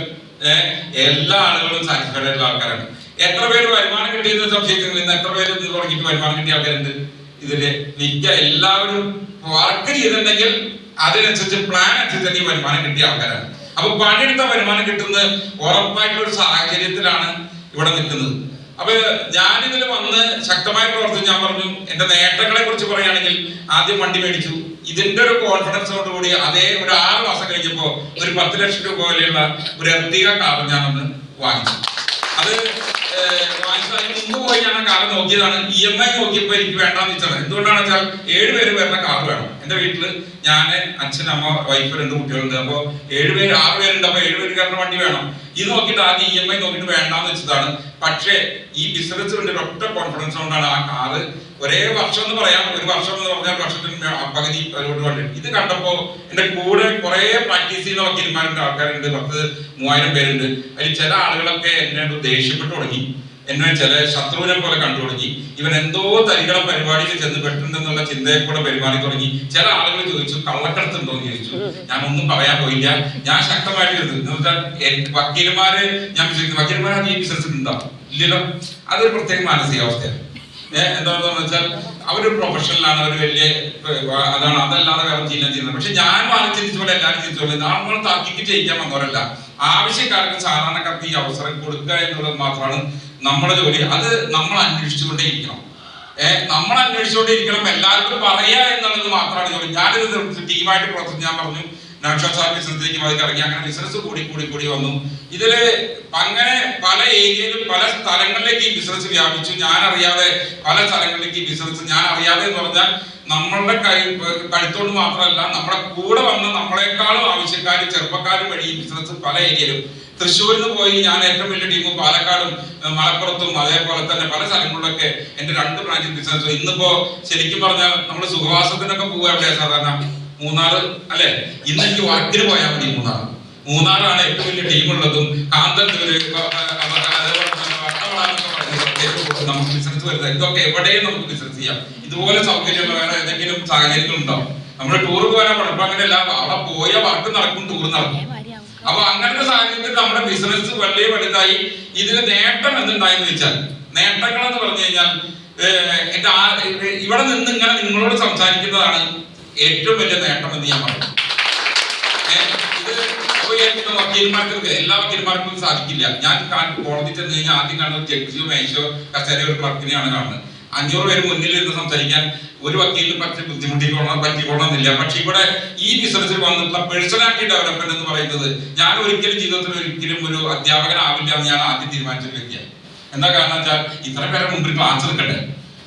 എല്ലാ ആളുകളും സാറ്റിസ്ഫൈഡ് ആയിട്ടുള്ള ആൾക്കാരാണ്. എത്ര പേര് വരുമാനം കിട്ടിയെന്ന് സംശയിക്കുന്നത്? ഇന്ന് എത്ര പേര് തുടങ്ങിയിട്ട് വരുമാനം കിട്ടിയ ആൾക്കാരുണ്ട്? ഇതില് മിക്ക എല്ലാവരും വർക്ക് ചെയ്തിട്ടുണ്ടെങ്കിൽ അതിനനുസരിച്ച് പ്ലാൻ അനുസരിച്ച് വരുമാനം കിട്ടിയ ആൾക്കാരാണ്. അപ്പൊ പണിയെടുത്ത വരുമാനം കിട്ടുന്നത് ഉറപ്പായിട്ടുള്ള ഒരു സാഹചര്യത്തിലാണ് ഇവിടെ നിൽക്കുന്നത്. അപ്പൊ ഞാനിതിൽ വന്ന് ശക്തമായി പ്രവർത്തിച്ച് ഞാൻ പറഞ്ഞു, എന്റെ നേട്ടങ്ങളെ കുറിച്ച് പറയുകയാണെങ്കിൽ ആദ്യം വണ്ടി മേടിച്ചു, ഇതിന്റെ ഒരു കോൺഫിഡൻസോടുകൂടി അതേ ഒരു 6 മാസം കഴിഞ്ഞപ്പോ ഒരു 10 ലക്ഷം രൂപ പോലെയുള്ള ഒരു എർട്ടിക കാർ ഞാനൊന്ന് വാങ്ങിച്ചു. അത് വാങ്ങിച്ചതിന് മുമ്പ് പോയി ഞാൻ ആ കാർ നോക്കിയതാണ്. EMI നോക്കിയപ്പോ എനിക്ക് വേണ്ടാന്ന് വെച്ചാൽ എന്തുകൊണ്ടാണെന്ന് വെച്ചാൽ 7 പേര് വരുന്ന കാർ വേണം. എന്റെ വീട്ടില് ഞാന്, അച്ഛൻ, അമ്മ, വൈഫ്, 2 കുട്ടികളുണ്ട്. അപ്പൊ 6 പേരുണ്ട്. അപ്പൊ 7 പേരുകാരുടെ വണ്ടി വേണം. ഇത് നോക്കിയിട്ട് ആദ്യം EMI നോക്കിയിട്ട് വേണ്ടാന്ന് വെച്ചതാണ്. പക്ഷേ ഈ ബിസിനസ് കൊണ്ട് ഒറ്റ കോൺഫിഡൻസ് കൊണ്ടാണ് ആ കാറ് ഒരേ വർഷം എന്ന് പറയാം, ഒരു വർഷം എന്ന് പറഞ്ഞാൽ വർഷത്തിന് പകുതി വണ്ടി. ഇത് കണ്ടപ്പോ എന്റെ കൂടെ കുറെ പ്രാക്ടീസ് ചെയ്യുന്ന വക്കീൽമാരുടെ ആൾക്കാരുണ്ട്, 10,000 പേരുണ്ട്. അതിൽ ചില ആളുകളൊക്കെ എന്നോട് ദേഷ്യപ്പെട്ടു തുടങ്ങി, എന്നെ ചില ശത്രുവിനെ പോലെ കണ്ടു തുടങ്ങി. ഇവൻ എന്തോ തരികള പരിപാടിയിൽ ചെന്ന് പെട്ടിട്ടുണ്ടെന്നുള്ള ചിന്തയെ കൂടെ പെരുമാറി തുടങ്ങി. ചില ആളുകൾ ചോദിച്ചു കള്ളക്കടത്തുണ്ടോ എന്ന് ചോദിച്ചു. ഞാൻ ഒന്നും പറയാൻ പോയില്ല. ഞാൻ ശക്തമായിട്ട് വക്കീലന്മാരെ ഞാൻ വിശ്വസിക്കുന്നു, വക്കീലന്മാർ ഈ ബിസിനസ്സിൽ ഉണ്ടാവും ഇല്ലല്ലോ. അതൊരു പ്രത്യേക മാനസികാവസ്ഥയാണ്. എന്താണെന്ന് വെച്ചാൽ അവര് പ്രൊഫഷണലാണ്, അവർ വലിയ അതാണ്, അതല്ലാതെ വേറെ ചെയ്യുന്നത്. പക്ഷെ ഞാൻ ചിന്തിച്ച പോലെ എല്ലാവരും ചിന്തിച്ചോളൂ, നമ്മൾ തർക്കിക്ക് ചെയ്യിക്കാൻ വന്നവരല്ല. ആവശ്യക്കാർക്ക്, സാധാരണക്കാർക്ക് ഈ അവസരം കൊടുക്കുക എന്നുള്ളത് മാത്രമാണ് നമ്മുടെ ജോലി. അത് നമ്മൾ അന്വേഷിച്ചുകൊണ്ടേ ഇരിക്കണം. നമ്മൾ അന്വേഷിച്ചുകൊണ്ടേ ഇരിക്കണം. എല്ലാവർക്കും പറയുക എന്നുള്ളത് മാത്രമാണ് ജോലി. ഞാനിത് ടീമായിട്ട് പ്രവർത്തിച്ച് ഞാൻ പറഞ്ഞു നൗഷാദ് സാർ ബിസിനസ്സിലേക്ക് ഇറങ്ങി. അങ്ങനെ ബിസിനസ് കൂടി വന്നു. ഇതില് അങ്ങനെ പല ഏരിയയിലും പല സ്ഥലങ്ങളിലേക്ക് ഈ ബിസിനസ് വ്യാപിച്ചു. ഞാൻ അറിയാതെ പല സ്ഥലങ്ങളിലേക്ക് ഈ ബിസിനസ് ഞാൻ അറിയാതെ എന്ന് പറഞ്ഞാൽ നമ്മളുടെ കഴുത്തോട് മാത്രമല്ല, നമ്മുടെ കൂടെ വന്ന് നമ്മളെക്കാളും ആവശ്യക്കാരും ചെറുപ്പക്കാരും വഴി ഈ ബിസിനസ് പല ഏരിയയിലും. തൃശ്ശൂരിൽ നിന്ന് പോയി ഞാൻ ഏറ്റവും വലിയ ടീം പാലക്കാടും മലപ്പുറത്തും അതേപോലെ തന്നെ പല സ്ഥലങ്ങളിലൊക്കെ എന്റെ 2 ബ്രാഞ്ച് ബിസിനസ്. ഇന്നിപ്പോ ശരിക്കും പറഞ്ഞാൽ നമ്മൾ സുഖവാസത്തിനൊക്കെ പോവുക എവിടെയാ സാധാരണ? മൂന്നാർ അല്ലെ? ഇന്ന് എനിക്ക് വർക്കിന് പോയാൽ മതി. മൂന്നാറാണ് ഏറ്റവും വലിയ ടീമുള്ളതും. കാന്തല്ലൂര്, നമുക്ക് ബിസിനസ് വരുന്നത്. ഇതൊക്കെ എവിടെയും നമുക്ക് ബിസിനസ് ചെയ്യാം. ഇതുപോലെ സൗകര്യമുള്ള വേറെ ഏതെങ്കിലും സാഹചര്യങ്ങൾ ഉണ്ടാവും. നമ്മൾ ടൂർ പോകാൻ പണം അങ്ങനെയല്ല, അവിടെ പോയ വർക്ക് നടക്കും, ടൂർ നടക്കും. അപ്പൊ അങ്ങനത്തെ സാഹചര്യത്തിൽ നമ്മുടെ ബിസിനസ് വലിയ വലുതായി. ഇതിന് നേട്ടം എന്തുണ്ടായെന്ന് വെച്ചാൽ, നേട്ടങ്ങൾ എന്ന് പറഞ്ഞു കഴിഞ്ഞാൽ ഇവിടെ നിന്ന് ഇങ്ങനെ നിങ്ങളോട് സംസാരിക്കുന്നതാണ് ഏറ്റവും വലിയ നേട്ടം എന്ന് ഞാൻ പറയും. ഇത് വക്കീൽമാർക്ക്, എല്ലാ വക്കീൽമാർക്കും സാധിക്കില്ല. ഞാൻ കോടതി ചെന്ന് കഴിഞ്ഞാൽ ആദ്യം കാണുന്നത് ജഡ്ജിയോ മേശോ കസേരയോ ഒരു ക്ലർക്കിനെയാണ് കാണുന്നത്. 500 പേര് മുന്നിലിരുന്ന് സംസാരിക്കാൻ ഒരു വക്കീലിനും പറ്റിക്കൊള്ളണമെന്നില്ല. പക്ഷെ ഇവിടെ ഈ ബിസിനസ്സിൽ വന്നിട്ടുള്ള പേഴ്സണാലിറ്റി ഡെവലപ്മെന്റ് എന്ന് പറയുന്നത്, ഞാൻ ജീവിതത്തിൽ ഒരിക്കലും ഒരു അധ്യാപകനാവില്ല എന്ന് ഞാൻ ആദ്യം തീരുമാനിച്ചൊരു വ്യക്തിയാണ്. എന്താ കാരണം വെച്ചാൽ ഇത്ര പേരെ മുമ്പിൽ ക്ലാസ് എടുക്കട്ടെ.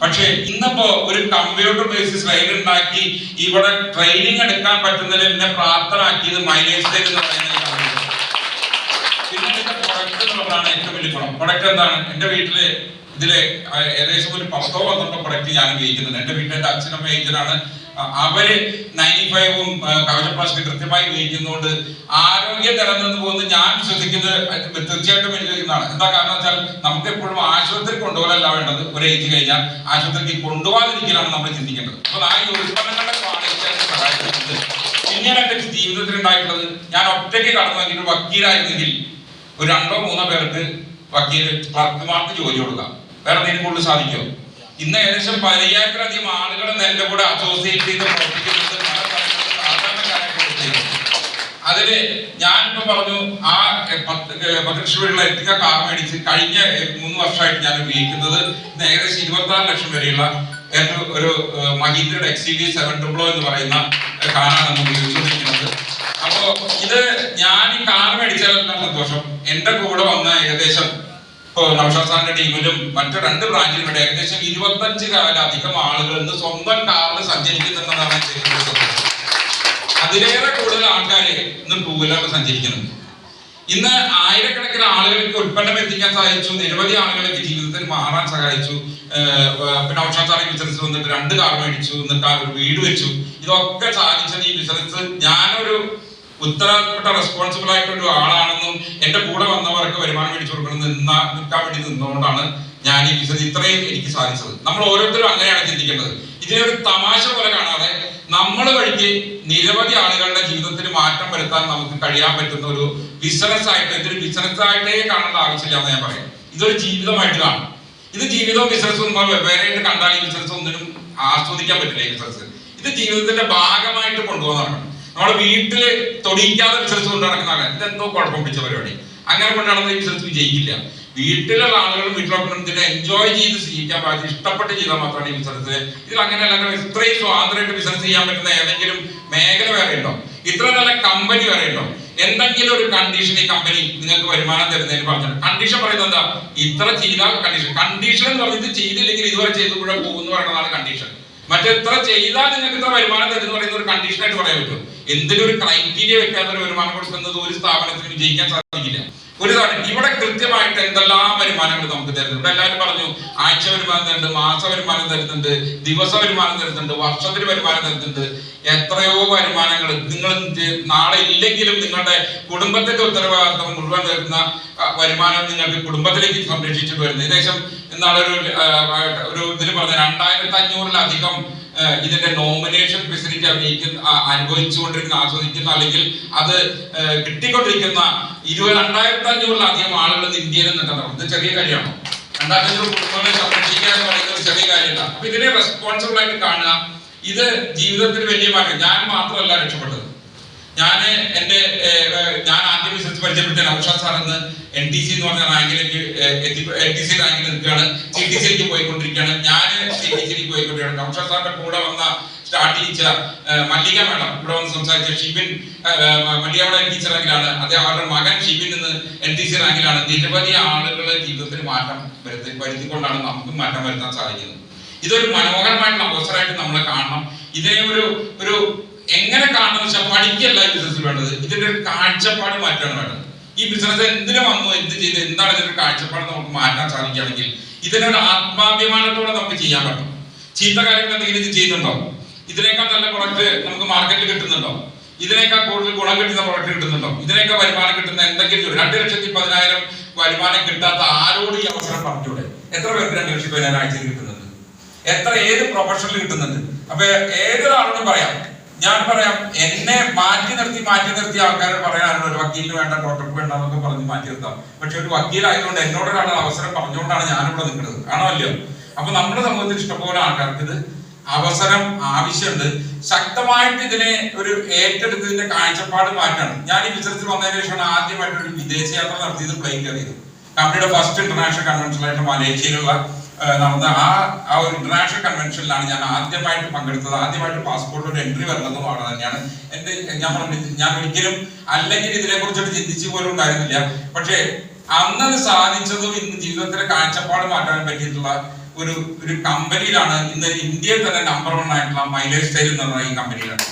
പക്ഷെ ഇന്നിപ്പോ ഒരു കമ്പ്യൂട്ടർ ബേസിസ് സ്ലൈഡ് ഉണ്ടാക്കി ഇവിടെ ട്രെയിനിങ് എടുക്കാൻ പറ്റുന്നതിൽ എന്നെ പ്രാപ്തനാക്കിയത് മൈലേജ് ടെക് എന്ന് പറയുന്നത്. പിന്നെ ഇതിന്റെ പ്രൊഡക്റ്റ് എന്നുള്ളതാണ് ഏറ്റവും വലിയ ഗുണം. പ്രൊഡക്റ്റ് എന്താണ്? എന്റെ വീട്ടില് ഇതില് ഏകദേശം ഒരു 10-12 പ്രൊഡക്റ്റ് ഞാൻ ഉപയോഗിക്കുന്നുണ്ട്. എന്റെ വീട്ടിൽ എന്റെ അച്ഛനമ്മ ഏജന്റാണ്. അവര് 95ഉം കവചപ്ലാസ്റ്റിക് കൃത്യമായി ഉപയോഗിക്കുന്നതുകൊണ്ട് ആരോഗ്യം നിലനിന്ന് പോകുന്നത് ഞാൻ വിശ്വസിക്കുന്നത് തീർച്ചയായിട്ടും വിശ്വസിക്കുന്നതാണ്. എന്താ കാരണം വെച്ചാൽ നമുക്ക് എപ്പോഴും ആശുപത്രി കൊണ്ടുപോകലല്ല വേണ്ടത്. ഒരു ഏജ് കഴിഞ്ഞാൽ ആശുപത്രിക്ക് കൊണ്ടുപോകാതിരിക്കലാണ് നമ്മൾ ചിന്തിക്കേണ്ടത്. അപ്പോൾ ആ ഈ ഉൽപ്പന്നങ്ങളുടെ ക്വാളിറ്റി സഹായിക്കുന്നത്. പിന്നീട് എന്റെ ജീവിതത്തിൽ ഉണ്ടായിട്ടുള്ളത്, ഞാൻ ഒറ്റയ്ക്ക് കടന്നു വന്നിട്ട് ഒരു വക്കീലായിരുന്നെങ്കിൽ ഒരു 2-3 പേർക്ക് വക്കീൽ ക്ലർക്കുമാർക്ക് ജോലി കൊടുക്കാം. വേറെ എന്തെങ്കിലും കൂടുതൽ സാധിക്കുമോ? ഇന്ന് ഏകദേശം 15,000-ലധികം ആളുകൾ എന്റെ കൂടെ അസോസിയേറ്റ് ചെയ്ത് പ്രവർത്തിക്കുന്നത് പല സ്ഥലങ്ങളിൽ സാധാരണക്കാരായിട്ട്. അതില് ഞാനിപ്പോ പറഞ്ഞു ആ 10 ലക്ഷം രൂപയുള്ള എത്തിക്ക കാർ മേടിച്ച് കഴിഞ്ഞ 3 വർഷമായിട്ട് ഞാൻ ഉപയോഗിക്കുന്നത് ഏകദേശം 26 ലക്ഷം വരെയുള്ള ഒരു മഹീന്ദ്രയുടെ XUV 700 എന്ന് പറയുന്ന കാറാണ് നമ്മൾ ഉപയോഗിച്ചുകൊണ്ടിരിക്കുന്നത്. അപ്പോ ഇത് ഞാൻ ഈ കാർ മേടിച്ചാലെല്ലാം സന്തോഷം. എന്റെ കൂടെ വന്ന ഏകദേശം ഇപ്പൊ നൗഷാദ് സാറിന്റെ ടീമിലും മറ്റു 2 ബ്രാഞ്ചിലും ഇവിടെ ഏകദേശം 25,000-ലധികം ആളുകൾ ഇന്ന് സ്വന്തം കാറിൽ സഞ്ചരിക്കുന്നുണ്ടെന്നാണ്. അതിലേറെ കൂടുതൽ ആൾക്കാർ ഇന്ന് 2 വീലറിൽ സഞ്ചരിക്കുന്നുണ്ട്. ഇന്ന് ആയിരക്കണക്കിന് ആളുകൾക്ക് ഉൽപ്പന്നം എത്തിക്കാൻ സഹായിച്ചു. നിരവധി ആളുകൾക്ക് ജീവിതത്തിൽ മാറാൻ സഹായിച്ചു. പിന്നെ നൗഷാദ് സാറിന്റെ ബിസിനസ് വന്നിട്ട് 2 കാർ മേടിച്ചു, എന്നിട്ട് ഒരു വീട് വെച്ചു. ഇതൊക്കെ സാധിച്ചത് ഈ ബിസിനസ് ഞാനൊരു ഉത്തരവാദിത്തപ്പെട്ട റെസ്പോൺസിബിൾ ആയിട്ടൊരു ആളാണെന്നും എന്റെ കൂടെ വന്നവർക്ക് വരുമാനം മേടിച്ചു കൊടുക്കണം നിൽക്കാൻ വേണ്ടി നിന്നുകൊണ്ടാണ് ഞാൻ ഈ ബിസിനസ് ഇത്രയും എനിക്ക് സാധിച്ചത്. നമ്മൾ ഓരോരുത്തരും അങ്ങനെയാണ് ചിന്തിക്കേണ്ടത്. ഇതിനൊരു തമാശ പോലെ കാണാതെ നമ്മൾ വഴിക്ക് നിരവധി ആളുകളുടെ ജീവിതത്തിൽ മാറ്റം വരുത്താൻ നമുക്ക് കഴിയാൻ പറ്റുന്ന ഒരു ബിസിനസ് ആയിട്ട്, ഇതൊരു ബിസിനസ് ആയിട്ടേ കാണേണ്ട ആവശ്യമില്ല എന്ന് ഞാൻ പറയും. ഇതൊരു ജീവിതമായിട്ട് കാണും. ഇത് ജീവിതവും ബിസിനസ്സും നമ്മൾ വെവ്വേറെയായിട്ട് കണ്ടാൽ ഈ ബിസിനസ് ഒന്നിനും ആസ്വദിക്കാൻ പറ്റില്ല. ഈ ബിസിനസ് ഇത് ജീവിതത്തിന്റെ ഭാഗമായിട്ട് കൊണ്ടുപോകുന്നതാണ്. നമ്മുടെ വീട്ടില് തൊടിയിക്കാതെ ബിസിനസ് കൊണ്ട് നടക്കുന്ന ആളെ ഇതെന്തോ കുഴപ്പം പിടിച്ച പരിപാടി, അങ്ങനെ കൊണ്ടാണെന്ന് ഈ ബിസിനസ് വിജയിക്കില്ല. വീട്ടിലുള്ള ആളുകൾ വീട്ടിലൊക്കെ ഇതിനെ എൻജോയ് ചെയ്ത് ജീവിക്കാൻ പാടില്ല, ഇഷ്ടപ്പെട്ട് ചെയ്താൽ മാത്രമാണ് ഈ ബിസിനസ്. ഇതിൽ അങ്ങനെയല്ല ഇത്രയും സ്വാതന്ത്ര്യമായിട്ട് ബിസിനസ് ചെയ്യാൻ പറ്റുന്ന ഏതെങ്കിലും മേഖല വേറെ ഉണ്ടോ? ഇത്ര നല്ല കമ്പനി വേറെ ഉണ്ടോ? എന്തെങ്കിലും ഒരു കണ്ടീഷൻ ഈ കമ്പനി നിങ്ങൾക്ക് വരുമാനം തരുന്നതിന് പറഞ്ഞിട്ടുണ്ട്. കണ്ടീഷൻ പറയുന്നത് എന്താ? ഇത്ര ചെയ്താൽ കണ്ടീഷൻ എന്ന് പറഞ്ഞിട്ട് ചെയ്തില്ലെങ്കിൽ ഇതുവരെ ചെയ്തുകൂടെ പോകുന്നു പറയുന്നതാണ് കണ്ടീഷൻ. മറ്റെത്ര ചെയ്താൽ നിങ്ങൾക്ക് ഇത്ര വരുമാനം തരുന്ന പറയുന്ന ഒരു കണ്ടീഷനായിട്ട് പറയാൻ പറ്റും. എന്തിനും ഒരു ക്രൈറ്റീരിയ വെക്കാത്ത ഒരു വരുമാനം കൊടുക്കുന്നത് ഒരു സ്ഥാപനത്തിന് വിജയിക്കാൻ സാധിക്കില്ല. ഒരു ഇവിടെ കൃത്യമായിട്ട് എന്തെല്ലാം വരുമാനങ്ങൾ നമുക്ക് തരുന്നുണ്ട്. ഇവിടെ എല്ലാവരും പറഞ്ഞു ആഴ്ച വരുമാനം തരുന്നുണ്ട്, മാസ വരുമാനം തരുന്നുണ്ട്, ദിവസ വരുമാനം തരുന്നുണ്ട്, വർഷത്തിന് വരുമാനം തരുന്നുണ്ട്. എത്രയോ വരുമാനങ്ങൾ നിങ്ങൾ നാളെ ഇല്ലെങ്കിലും നിങ്ങളുടെ കുടുംബത്തിന്റെ ഉത്തരവാദിത്വം മുഴുവൻ തരുന്ന വരുമാനം നിങ്ങൾക്ക് കുടുംബത്തിലേക്ക് സംരക്ഷിച്ചിട്ട് വരുന്നത്. ഏകദേശം നാളൊരു ഇതിന് പറഞ്ഞ 2500-ലധികം ഇതിന്റെ നോമിനേഷൻ ഫെസിലിറ്റി അനുഭവിച്ചുകൊണ്ടിരിക്കുന്ന, ആസ്വദിക്കുന്ന, അല്ലെങ്കിൽ അത് കിട്ടിക്കൊണ്ടിരിക്കുന്ന 2500-ലധികം ആളുകൾ ഇന്ത്യയിൽ നിന്നുണ്ടാവും. ഇത് ചെറിയ കാര്യമാണോ? 2500 കുടുംബങ്ങളെ സംരക്ഷിക്കുക എന്ന് പറയുന്നത് ചെറിയ കാര്യമല്ല. അപ്പൊ ഇതിനെ റെസ്പോൺസിബിൾ ആയിട്ട് കാണുക. ഇത് ജീവിതത്തിന് വലിയ മാറ്റം. ഞാൻ മാത്രമല്ല രക്ഷപ്പെട്ടത്. ഞാൻ ആദ്യം ബിസിനസ് പരിചയപ്പെട്ട നൗഷാദ് സാർ എന്ന് NTC എന്ന് പറഞ്ഞ റാങ്കിലേക്ക് NTC റാങ്കിൽ നിൽക്കുകയാണ്. CTCയിലേക്ക് പോയിക്കൊണ്ടിരിക്കുകയാണ്. ഞാൻ CTCയിലേക്ക് പോയിക്കൊണ്ടിരിക്കുകയാണ്. നൗഷാദ് സാറിന്റെ കൂടെ വന്ന സ്റ്റാർട്ട് ചെയ്യിച്ച മല്ലിക മേഡം ഇവിടെ വന്ന് സംസാരിച്ച ഷിബിൻ, മല്ലിക മേഡം NTC റാങ്കിലാണ്. അവരുടെ മകൻ ഷിബിൻ എന്ന് NTC റാങ്കിലാണ്. നിരവധി ആളുകളെ ജീവിതത്തിൽ മാറ്റം വരുത്തിക്കൊണ്ടാണ് നമുക്കും മാറ്റം വരുത്താൻ സാധിക്കുന്നത്. ഇതൊരു മനോഹരമായിട്ടുള്ള അവസരമായിട്ട് നമ്മൾ കാണണം. ഇതിനെ ഒരു എങ്ങനെ കാണണം വെച്ചാൽ പഠിക്കല്ല ഈ ബിസിനസ്സിൽ വേണ്ടത്. ഇതിന്റെ ഒരു കാഴ്ചപ്പാട് മാറ്റാണ് വേണ്ടത്. ഈ ബിസിനസ് എന്തിനു വന്നു, എന്ത് ചെയ്ത്, എന്താണ് ഇതിന്റെ കാഴ്ചപ്പാട് നമുക്ക് മാറ്റാൻ സാധിക്കുകയാണെങ്കിൽ ഇതിനൊരു ആത്മാഭിമാനത്തോടെ നമുക്ക് ചെയ്യാൻ പറ്റും. ചീത്ത കാര്യങ്ങൾ എന്തെങ്കിലും ഇത് ചെയ്യുന്നുണ്ടോ? ഇതിനേക്കാൾ നല്ല പ്രൊഡക്റ്റ് നമുക്ക് മാർക്കറ്റിൽ കിട്ടുന്നുണ്ടോ? ഇതിനേക്കാൾ കൂടുതൽ ഗുണം കിട്ടുന്ന പ്രൊഡക്റ്റ് കിട്ടുന്നുണ്ടോ? ഇതിനേക്കാൾ വരുമാനം കിട്ടുന്ന എന്തെങ്കിലും 2,10,000 വരുമാനം കിട്ടാത്ത ആരോട് ഈ അവസരം പറഞ്ഞൂടെ? എത്ര പേർക്ക് 2,10,000 ആഴ്ചയിൽ കിട്ടുന്നുണ്ട്? ഏത് പ്രൊഫഷനിൽ കിട്ടുന്നുണ്ട്? അപ്പൊ ഏതൊരാളോടും പറയാം, ഞാൻ പറയാം, എന്നെ മാറ്റി നിർത്തി ആൾക്കാർ പറയാനുള്ള ഒരു വക്കീലിന് വേണ്ട, ഡോക്ടർക്ക് വേണ്ട എന്നൊക്കെ പറഞ്ഞ് മാറ്റി നിർത്താം. പക്ഷെ ഒരു വക്കീലായതുകൊണ്ട് എന്നോടൊരാൾ അവസരം പറഞ്ഞുകൊണ്ടാണ് ഞാനിവിടെ നിൽക്കുന്നത്. ആണോ അല്ലയോ? അപ്പൊ നമ്മുടെ സമൂഹത്തിൽ ഇഷ്ടംപോലെ ആൾക്കാർക്ക് ഇത് അവസരം ആവശ്യമുണ്ട്. ശക്തമായിട്ട് ഇതിനെ ഒരു ഏറ്റെടുത്തതിന്റെ കാഴ്ചപ്പാട് മാറ്റാണ്. ഞാൻ ഈ ബിസിനസ്സിൽ വന്നതിന് ശേഷമാണ് ആദ്യമായിട്ട് ഒരു വിദേശയാത്ര നടത്തിയത്, പ്ലെയിൻ കയറിയത്. കമ്പനിയുടെ ഫസ്റ്റ് ഇന്റർനാഷണൽ കൺവെൻഷനായിട്ട് മലേഷ്യയിലുള്ള നടന്ന ആ ഒരു ഇന്റർനാഷണൽ കൺവെൻഷനിലാണ് ഞാൻ ആദ്യമായിട്ട് പങ്കെടുത്തത്. ആദ്യമായിട്ട് പാസ്പോർട്ടിൽ ഒരു എൻട്രി വരുന്നതും അവിടെ തന്നെയാണ്. ഞാൻ ഒരിക്കലും അല്ലെങ്കിൽ ഇതിനെ കുറിച്ചൊരു ചിന്തിച്ചു പോലും ഉണ്ടായിരുന്നില്ല. പക്ഷേ അന്നത് സാധിച്ചതും ഇന്ന് ജീവിതത്തിലെ കാഴ്ചപ്പാട് മാറ്റാൻ പറ്റിയിട്ടുള്ള ഒരു കമ്പനിയിലാണ്. ഇന്ന് ഇന്ത്യയിൽ തന്നെ നമ്പർ 1 ആയിട്ടുള്ള മൈലേജ് സ്റ്റൈൽ എന്ന് പറഞ്ഞ ഈ കമ്പനിയിലാണ്.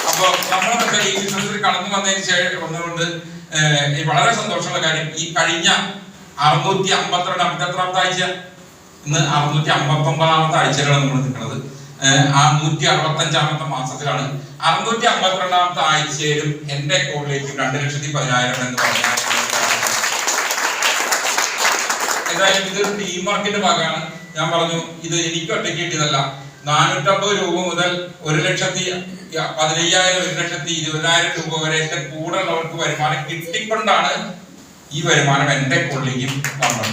അപ്പോൾ നമ്മളൊക്കെ ഈ ബിസിനസ്സിൽ കടന്നു വന്നതുകൊണ്ട് വളരെ സന്തോഷമുള്ള കാര്യം, ഈ കഴിഞ്ഞ 652 എത്രാമത്തെ ആഴ്ച, ഇന്ന് 659 ആഴ്ചയിലാണ് നമ്മൾ നിൽക്കുന്നത്. 165 മാസത്തിലാണ്. 652 ആഴ്ചയിലും എന്റെ അക്കൗണ്ടിലേക്ക് 2,10,000 എന്ന് പറഞ്ഞാൽ ഏതായാലും ഇതൊരു ടീം വർക്കിന്റെ ഭാഗമാണ്. ഞാൻ പറഞ്ഞു, ഇത് എനിക്ക് ഒറ്റയ്ക്ക് കിട്ടിയതല്ല. 450 രൂപ മുതൽ 1,15,000, 1,20,000 രൂപ വരെ എന്റെ കൂടെ ഉള്ളവർക്ക് വരുമാനം കിട്ടിക്കൊണ്ടാണ് ഈ വരുമാനം എന്റെ അക്കൗണ്ടിലേക്കും വന്നത്.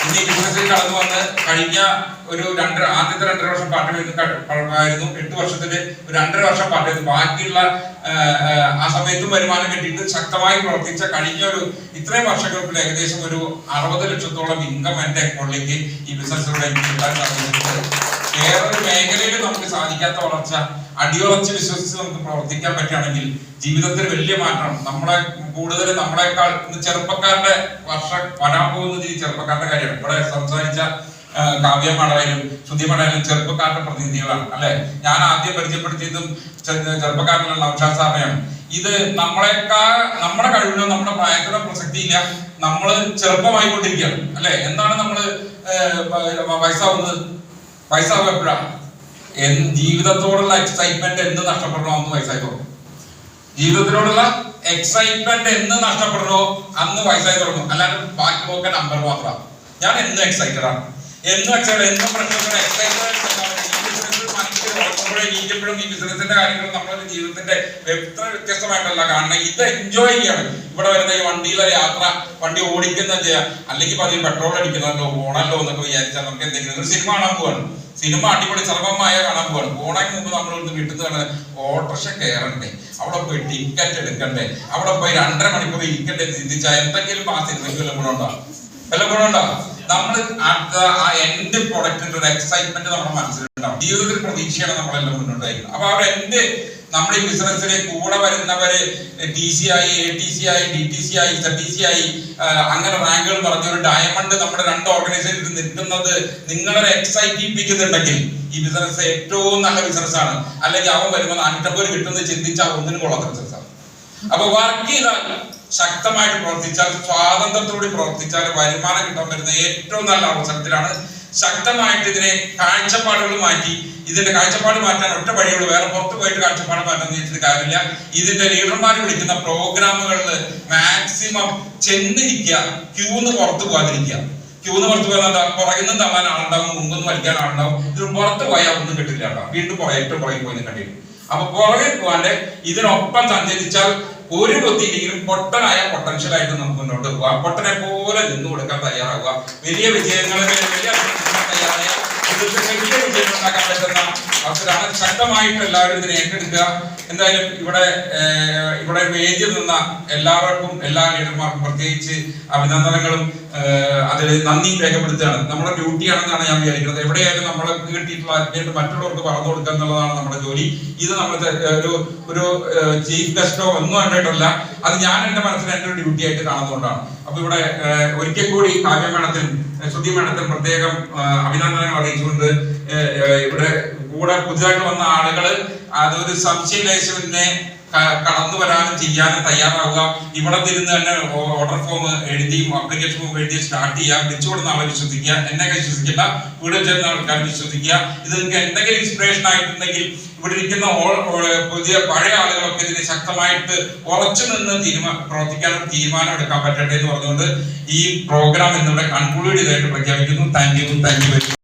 ഇനി ബിസിനസ്സിൽ കടന്നു വന്ന് കഴിഞ്ഞ ആദ്യത്തെ 2.5 വർഷം പാർട്ട് ആയിരുന്നു. 8 വർഷത്തില് 2.5 വർഷം പാർട്ട് ചെയ്തു. ബാക്കിയുള്ള ആ സമയത്തും വരുമാനം കിട്ടിയിട്ട് ശക്തമായി പ്രവർത്തിച്ച കഴിഞ്ഞ ഇത്രയും വർഷങ്ങൾക്കുള്ള ഏകദേശം 60 ലക്ഷത്തോളം ഇൻകം എന്റെ അക്കൗണ്ടിലേക്ക് ഈ ബിസിനസ്സിലൂടെ എനിക്ക് കിട്ടാൻ സാധിച്ചിട്ടുണ്ട്. വേറൊരു മേഖലയിൽ നമുക്ക് സാധിക്കാത്ത വളർച്ച അടിയുറച്ച് വിശ്വസിച്ച് നമുക്ക് പ്രവർത്തിക്കാൻ പറ്റുകയാണെങ്കിൽ ജീവിതത്തിൽ വലിയ മാറ്റം. നമ്മളെക്കാൾ ചെറുപ്പക്കാരുടെ വരാൻ പോകുന്നത് ഈ ചെറുപ്പക്കാരുടെ കാര്യമാണ്. ഇവിടെ സംസാരിച്ച കാവ്യ മടവയിലും ശ്രുതി മടവയിലും ചെറുപ്പക്കാരുടെ പ്രതിനിധികളാണ് അല്ലെ. ഞാൻ ആദ്യം പരിചയപ്പെടുത്തിയതും ചെറുപ്പക്കാരനുള്ള നൗഷാദ് സാറിനെയാണ്. ഇത് നമ്മുടെ കഴിവിനോ നമ്മുടെ പ്രായത്തിനോ പ്രസക്തിയില്ല. നമ്മള് ചെറുപ്പമായിക്കൊണ്ടിരിക്കുകയാണ് അല്ലെ. എന്താണ് നമ്മള് വയസ്സാവുക എപ്പോഴാണ്? ജീവിതത്തോടുള്ള എക്സൈറ്റ്മെന്റ് എന്ന് നഷ്ടപ്പെടണോ അന്ന് വയസ്സായി തുടങ്ങും. ജീവിതത്തിനോടുള്ള എക്സൈറ്റ്മെന്റ് എന്ന് നഷ്ടപ്പെടണോ അന്ന് വയസ്സായി തുടങ്ങും. അല്ലാണ്ട് ബാക്കി നോക്കാൻ നമ്പർ മാത്രമാണ്. ഞാൻ എന്നും എക്സൈറ്റഡ് ആണ്. എന്നും പ്രശ്നത്തിന് എക്സൈറ്റഡ് നമ്മുടെ ഇരിക്കുമ്പോഴും ഈ ബിസിനസിന്റെ കാര്യങ്ങൾ നമ്മുടെ ജീവിതത്തിന്റെ എത്ര വ്യത്യസ്തമായിട്ടല്ല കാണണം. ഇത് എൻജോയ് ചെയ്യണം. ഇവിടെ വരുന്ന ഈ വണ്ടിയിലെ യാത്ര, വണ്ടി ഓടിക്കുന്ന ചെയ്യാം, അല്ലെങ്കിൽ പതിവ് പെട്രോൾ അടിക്കുന്നല്ലോ ഓണല്ലോ എന്നൊക്കെ വിചാരിച്ചാൽ നമുക്ക് എന്തെങ്കിലും ഒരു സിനിമ കാണാൻ പോവാണ്. സിനിമ അടിപൊളി സർവമായ കാണാൻ പോവാണ്. പോണതിന് മുമ്പ് നമ്മളിന്ന് വീട്ടിൽ നിന്ന് ഓട്ടോറിക്ഷ കയറണ്ടേ, അവിടെ പോയി ടിക്കറ്റ് എടുക്കണ്ടേ, അവിടെ പോയി 2.5 മണിക്കൂർ ഇരിക്കണ്ടേ ചിന്തിച്ചാൽ എന്തെങ്കിലും ആ സിനിമയ്ക്ക് വല്ല ഗുണമുണ്ടാവും? വല്ല ഗുണമുണ്ടാവും? നമ്മൾ ആ എൻഡ് പ്രൊഡക്റ്റിന്റെ ഒരു എക്സൈറ്റ്മെന്റ് നമ്മുടെ മനസ്സിലുണ്ടാവും. ജീവിതത്തിൽ പ്രതീക്ഷയാണ് നമ്മളെല്ലാം മുന്നോട്ടായിരിക്കുന്നത്. അപ്പൊ അവർ നമ്മുടെ ഈ ബിസിനസ്സിലെ കൂടെ വരുന്നവര് TC ആയി, ATC ആയി, DTC ആയി, ZTC ആയി, അങ്ങനെ റാങ്കുകൾ പറഞ്ഞ ഒരു ഡയമണ്ട് നമ്മുടെ 2 ഓർഗനൈസേഷനിൽ നിൽക്കുന്നത് നിങ്ങളെ എക്സൈറ്റിപ്പിക്കുന്നുണ്ടെങ്കിൽ ഈ ബിസിനസ് ഏറ്റവും നല്ല ബിസിനസ്സാണ്. അല്ലെങ്കിൽ അവൻ വരുമ്പോൾ 450 കിട്ടുന്നത് ചിന്തിച്ചാൽ ഒന്നിനും കൊള്ളാത്ത ബിസിനസ്സാണ്. അപ്പൊ വർക്ക് ചെയ്താൽ, ശക്തമായിട്ട് പ്രവർത്തിച്ചാൽ, സ്വാതന്ത്ര്യത്തോടെ പ്രവർത്തിച്ചാൽ വരുമാനം കിട്ടാൻ വരുന്ന ഏറ്റവും നല്ല അവസരത്തിലാണ്. ശക്തമായിട്ട് ഇതിനെ കാഴ്ചപ്പാടുകൾ മാറ്റി, ഇതിന്റെ കാഴ്ചപ്പാട് മാറ്റാൻ ഒറ്റ വഴിയുള്ളൂ. വേറെ പുറത്ത് പോയിട്ട് കാഴ്ചപ്പാട് മാറ്റാൻ വെച്ചിട്ട് കാര്യമില്ല. ഇതിന്റെ ലീഡർമാർ വിളിക്കുന്ന പ്രോഗ്രാമുകളിൽ മാക്സിമം ചെന്നിരിക്കുക, ക്യൂന്ന് പുറത്ത് പോകാതിരിക്കുക. ക്യൂന്ന് പുറത്ത് പോകാൻ പുറകിൽ നിന്ന് തള്ളാൻ ആളുണ്ടാവും, മുമ്പൊന്നും വലിക്കാൻ ആളുണ്ടാവും. ഇതിന് പുറത്ത് പോയാൽ ഒന്നും കിട്ടില്ല കേട്ടോ. വീണ്ടും ഏറ്റവും പുറകിൽ പോയി നിൽക്കേണ്ടി. അപ്പൊ പുറകിൽ പോകാണ്ട് ഇതിനൊപ്പം സഞ്ചരിച്ചാൽ ഒരു ബുദ്ധിയില്ലെങ്കിലും പൊട്ടനായ പൊട്ടൻഷ്യൽ ആയിട്ട് നമുക്ക് മുന്നോട്ട് പോകാം. പൊട്ടനെ പോലെ നിന്ന് കൊടുക്കാൻ തയ്യാറാവുക. വലിയ വിജയങ്ങളിൽ തയ്യാറായ വലിയ വിജയങ്ങൾ ഉണ്ടാക്കാൻ പറ്റുന്ന അവസരമാണ്. ശക്തമായിട്ട് എല്ലാവരും ഇതിനെ ഏറ്റെടുക്കുക. എന്തായാലും ഇവിടെ വേദിയിൽ നിന്ന എല്ലാവർക്കും, എല്ലാ ലീഡർമാർക്കും പ്രത്യേകിച്ച് അഭിനന്ദനങ്ങളും അതിൽ നന്ദിയും രേഖപ്പെടുത്തുകയാണ്. നമ്മുടെ ഡ്യൂട്ടിയാണെന്നാണ് ഞാൻ വിചാരിക്കുന്നത്. എവിടെയായാലും നമ്മളെ കിട്ടിയിട്ടുള്ള അപ്ഡേറ്റ് മറ്റുള്ളവർക്ക് പറഞ്ഞു കൊടുക്കുക എന്നുള്ളതാണ് നമ്മുടെ ജോലി. ഇത് നമ്മൾ ഒരു ചീഫ് ഗസ്റ്റോ ഒന്നും കണ്ടിട്ടില്ല. അത് ഞാൻ എന്റെ മനസ്സിൽ എന്റെ ഒരു ഡ്യൂട്ടി ആയിട്ട് കാണുന്നതുകൊണ്ടാണ്. അപ്പൊ ഇവിടെ ഒരിക്കൽ കൂടി കാവ്യ മേഡത്തിനും ശ്രുതി മേഡത്തിനും പ്രത്യേകം അഭിനന്ദനങ്ങൾ അറിയിച്ചുകൊണ്ട് ഇവിടെ കൂടെ പുതുതായിട്ട് വന്ന ആളുകൾ അതൊരു സംശയലേശവിനെ കടന്നു വരാനും ചെയ്യാനും തയ്യാറാവുക. ഇവിടെ തിരുന്ന് തന്നെ ഓർഡർ ഫോം എഴുതിയും അപ്ലിക്കേഷൻ ഫോം എഴുതി സ്റ്റാർട്ട് ചെയ്യുക. വിളിച്ചു കൊടുക്കുന്ന ആളെ വിശ്വസിക്കുക. എന്നെ വിശ്വസിക്കില്ല, വീട് ചേർന്ന ആൾക്കാർ വിശ്വസിക്കുക. ഇത് നിങ്ങൾക്ക് എന്തെങ്കിലും ഇൻസ്പിറേഷൻ ആയിട്ടുണ്ടെങ്കിൽ ഇവിടെ ഇരിക്കുന്ന പുതിയ പഴയ ആളുകളൊക്കെ ഇതിന് ശക്തമായിട്ട് ഉറച്ചു നിന്ന് പ്രവർത്തിക്കാനും തീരുമാനം എടുക്കാൻ പറ്റട്ടെ എന്ന് പറഞ്ഞുകൊണ്ട് ഈ പ്രോഗ്രാം ഇന്നിവിടെ കൺക്ലൂഡ് ചെയ്തായിട്ട് പ്രഖ്യാപിക്കുന്നു. Thank you.